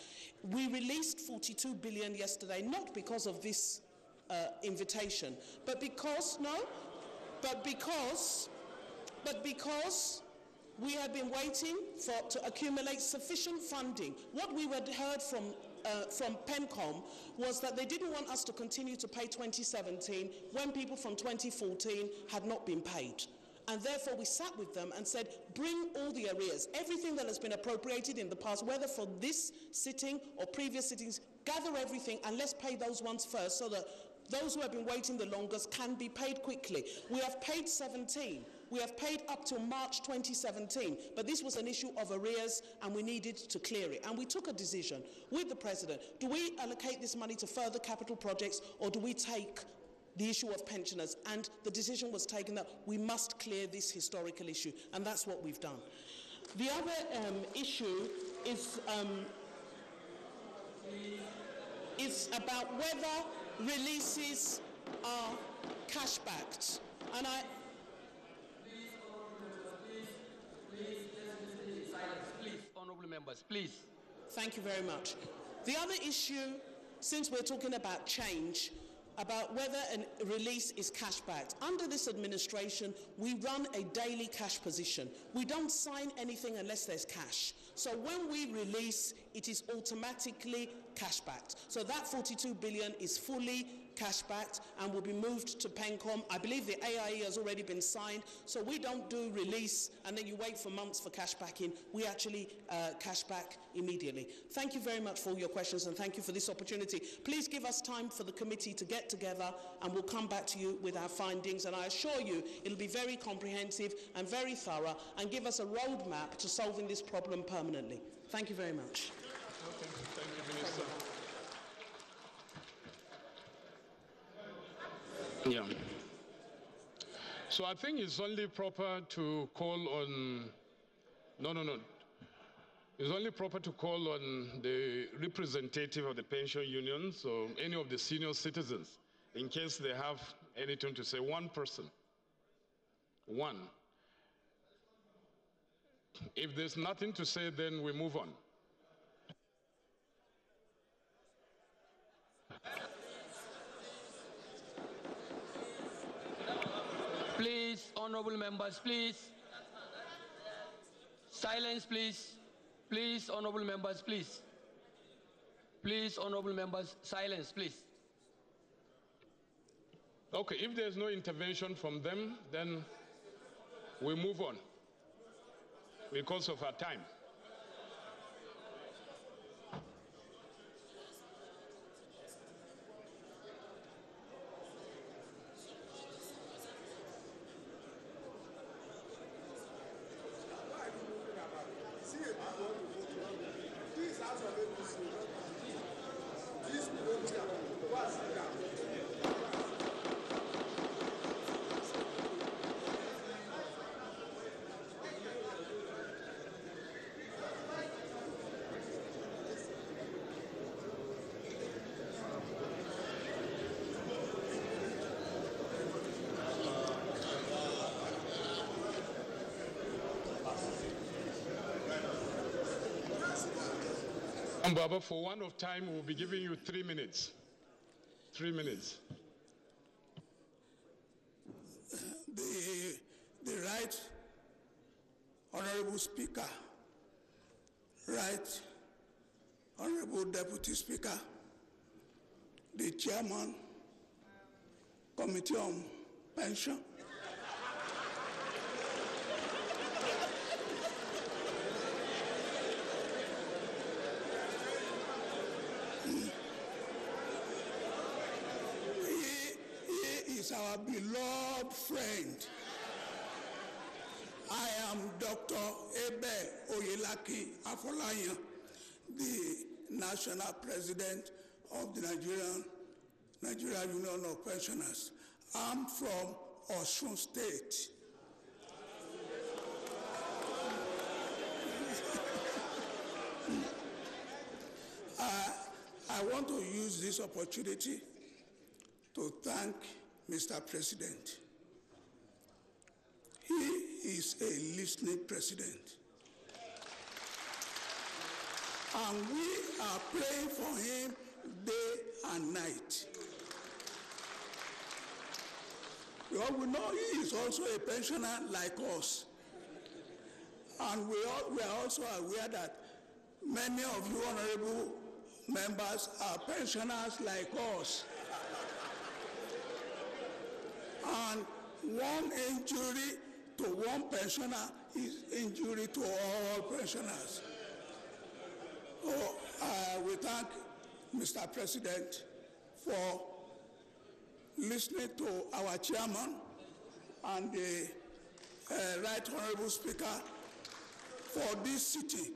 We released 42 billion yesterday, not because of this invitation, but because we have been waiting to accumulate sufficient funding. What we had heard from PENCOM was that they didn't want us to continue to pay 2017 when people from 2014 had not been paid. And therefore we sat with them and said, bring all the arrears, everything that has been appropriated in the past, whether for this sitting or previous sittings, gather everything and let's pay those ones first, so that those who have been waiting the longest can be paid quickly. We have paid 17. We have paid up till March 2017, but this was an issue of arrears and we needed to clear it. And we took a decision with the President. Do we allocate this money to further capital projects, or do we take the issue of pensioners? And the decision was taken that we must clear this historical issue, and that's what we've done. The other issue is about whether releases are cash-backed. And Please, honourable members, please. Thank you very much. The other issue, since we're talking about change, about whether a release is cash-backed. Under this administration, we run a daily cash position. We don't sign anything unless there's cash. So when we release, it is automatically cash-backed. So that 42 billion is fully cash-backed and will be moved to PENCOM. I believe the AIE has already been signed, so we don't do release and then you wait for months for cash back in. We actually cash back immediately. Thank you very much for all your questions, and thank you for this opportunity. Please give us time for the committee to get together and we'll come back to you with our findings, and I assure you it'll be very comprehensive and very thorough and give us a roadmap to solving this problem permanently. Thank you very much. Okay. Thank you, Minister. Yeah. So I think it's only proper to call on, It's only proper to call on the representative of the pension unions or any of the senior citizens in case they have anything to say. One person. One. If there's nothing to say, then we move on. Please, honourable members, please. Silence, please. Please, honourable members, please. Please, honourable members, silence, please. Okay, if there's no intervention from them, then we move on because of our time. Baba, for one of time, we'll be giving you 3 minutes. 3 minutes. The Right Honorable Speaker, Right Honorable Deputy Speaker, the Chairman, Committee on Pension, he is our beloved friend. I am Dr. Ebe Oyelaki Afolayan, the National President of the Nigerian Union of Pensioners. I'm from Osun State. I want to use this opportunity to thank Mr. President. He is a listening president. And we are praying for him day and night. Because we know he is also a pensioner like us. And we are also aware that many of you honorable members are pensioners like us. And one injury to one pensioner is injury to all pensioners. So we thank Mr. President for listening to our chairman and the Right Honorable Speaker for this sitting,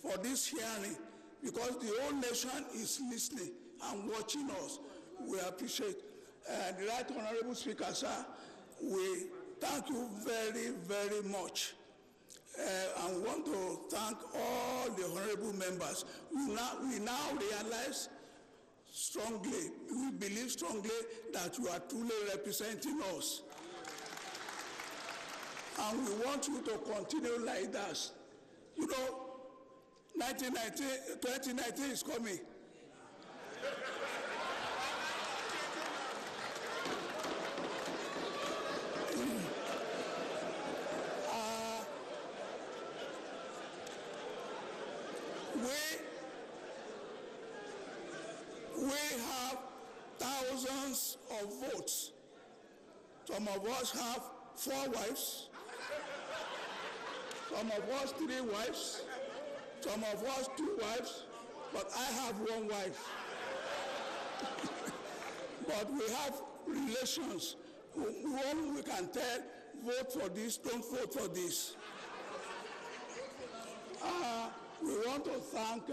for this hearing, because the whole nation is listening and watching us. We appreciate. The Right Honorable Speaker, sir, we thank you very, very much. And want to thank all the honorable members. We now realize strongly, we believe strongly that you are truly representing us. And we want you to continue like that. You know, 2019 is coming. We have thousands of votes. Some of us have 4 wives, some of us 3 wives, some of us 2 wives, but I have 1 wife. But we have relations whom we can tell, vote for this, don't vote for this. We want to thank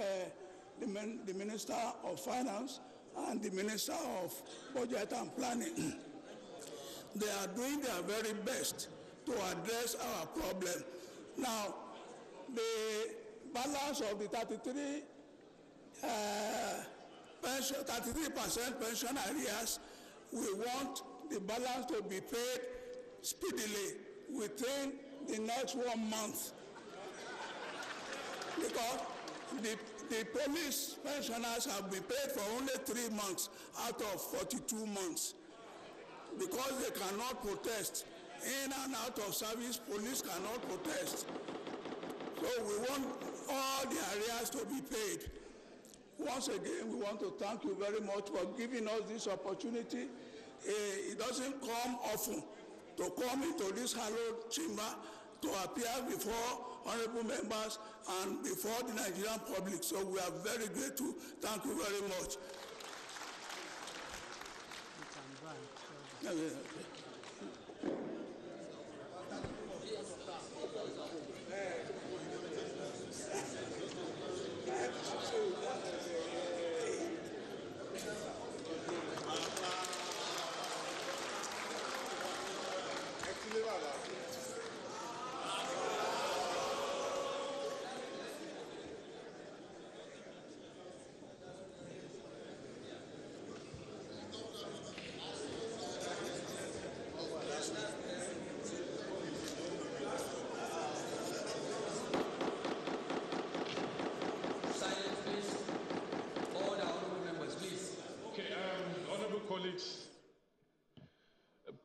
the Minister of Finance and the Minister of Budget and Planning. They are doing their very best to address our problem. Now, the balance of the 33% pension arrears, we want the balance to be paid speedily within the next 1 month. Because the police pensioners have been paid for only 3 months out of 42 months. Because they cannot protest. In and out of service, police cannot protest. So we want all the arrears to be paid. Once again, we want to thank you very much for giving us this opportunity. It doesn't come often to come into this hallowed chamber to appear before honorable members and before the Nigerian public. So we are very grateful. Thank you very much.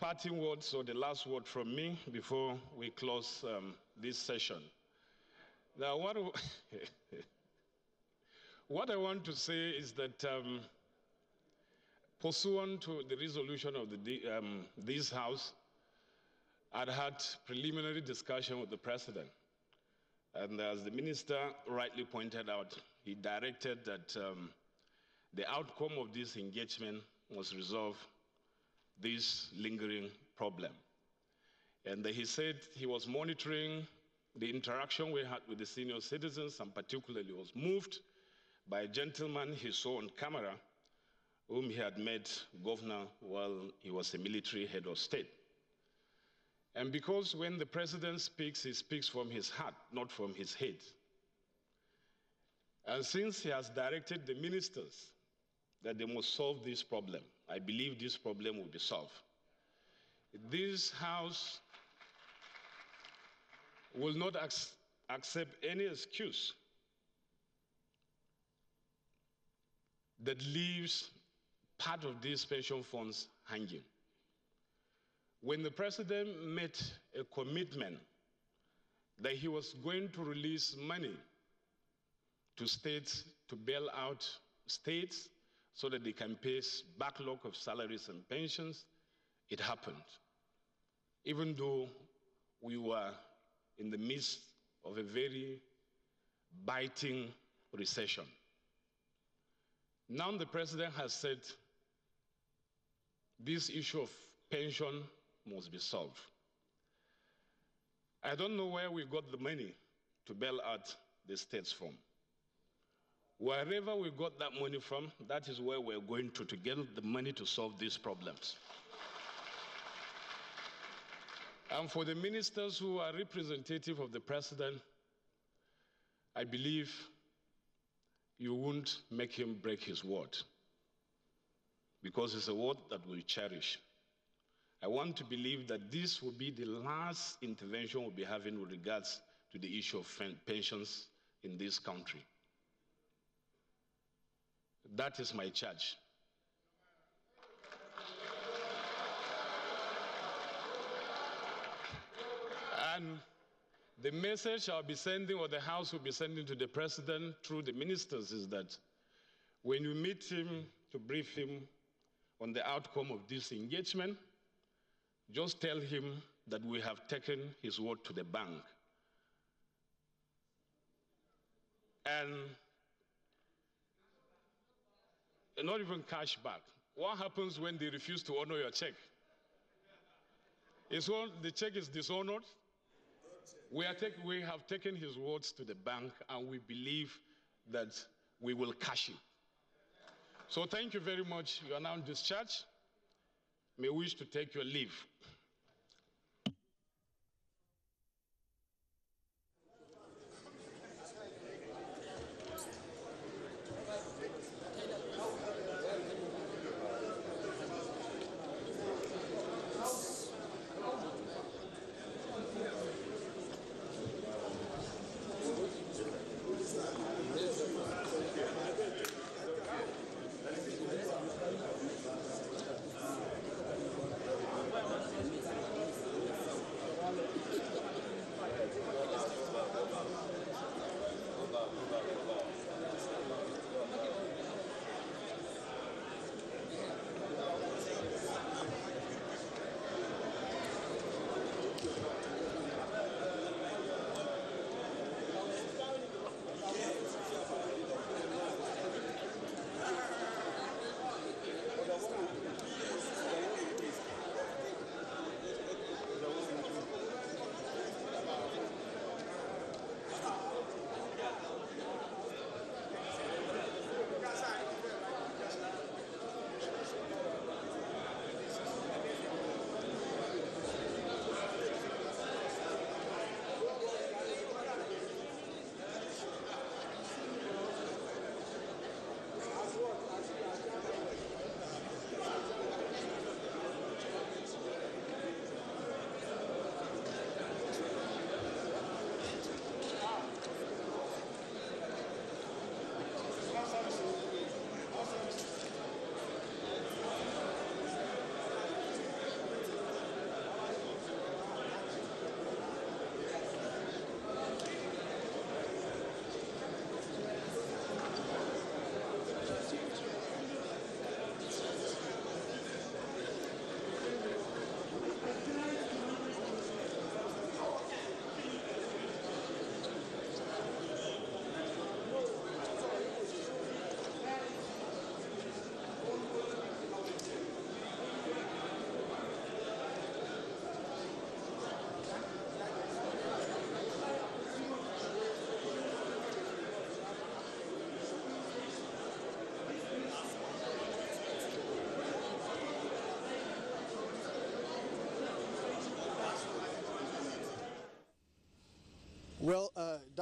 Parting words, or the last word from me before we close this session. Now, what I want to say is that pursuant to the resolution of this House, I'd had preliminary discussion with the President. And as the Minister rightly pointed out, he directed that the outcome of this engagement was resolve this lingering problem. And he said he was monitoring the interaction we had with the senior citizens, and particularly was moved by a gentleman he saw on camera, whom he had met governor while he was a military head of state. And because when the president speaks, he speaks from his heart, not from his head. And since he has directed the ministers that they must solve this problem, I believe this problem will be solved. This House will not accept any excuse that leaves part of these pension funds hanging. When the president made a commitment that he was going to release money to states to bail out states so that they can pay backlog of salaries and pensions, it happened. Even though we were in the midst of a very biting recession. Now the president has said this issue of pension must be solved. I don't know where we got the money to bail out the states from. Wherever we got that money from, that is where we're going to get the money to solve these problems. And for the ministers who are representative of the president, I believe you won't make him break his word, because it's a word that we cherish. I want to believe that this will be the last intervention we'll be having with regards to the issue of pensions in this country. That is my charge. And the message I'll be sending, or the House will be sending to the President through the ministers, is that when you meet him to brief him on the outcome of this engagement, just tell him that we have taken his word to the bank. And not even cash back. What happens when they refuse to honor your check? The check is dishonored. We have taken his words to the bank, and we believe that we will cash it. So thank you very much. You are now discharged. May wish to take your leave.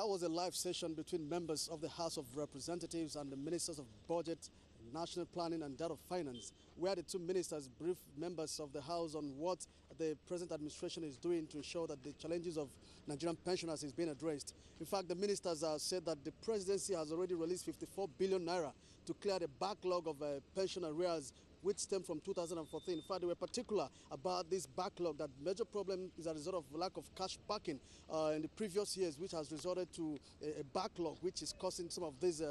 That was a live session between members of the House of Representatives and the Ministers of Budget, National Planning and that of Finance, where the two ministers briefed members of the House on what the present administration is doing to ensure that the challenges of Nigerian pensioners is being addressed. In fact, the ministers said that the presidency has already released 54 billion naira to clear the backlog of pension arrears which stem from 2014. In fact, they were particular about this backlog, that major problem is a result of lack of cash backing in the previous years, which has resulted to a backlog, which is causing some of these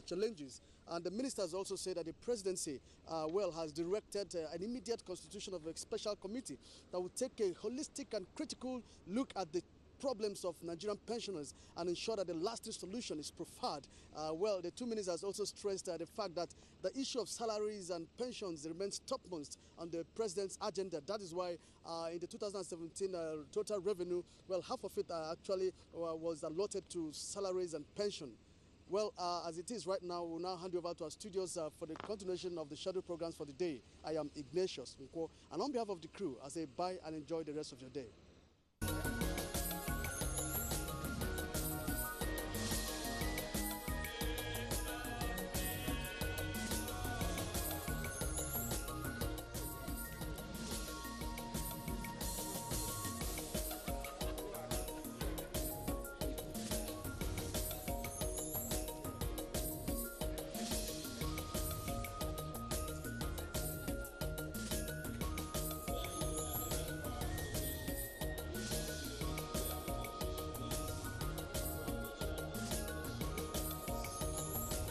challenges. And the ministers also said that the presidency, has directed an immediate constitution of a special committee that will take a holistic and critical look at the problems of Nigerian pensioners and ensure that the lasting solution is preferred. The two ministers also stressed the fact that the issue of salaries and pensions remains topmost on the president's agenda. That is why in the 2017 total revenue, half of it actually was allotted to salaries and pension. As it is right now, we'll now hand you over to our studios for the continuation of the scheduled programs for the day. I am Ignatius Nkwo, and on behalf of the crew, I say bye and enjoy the rest of your day.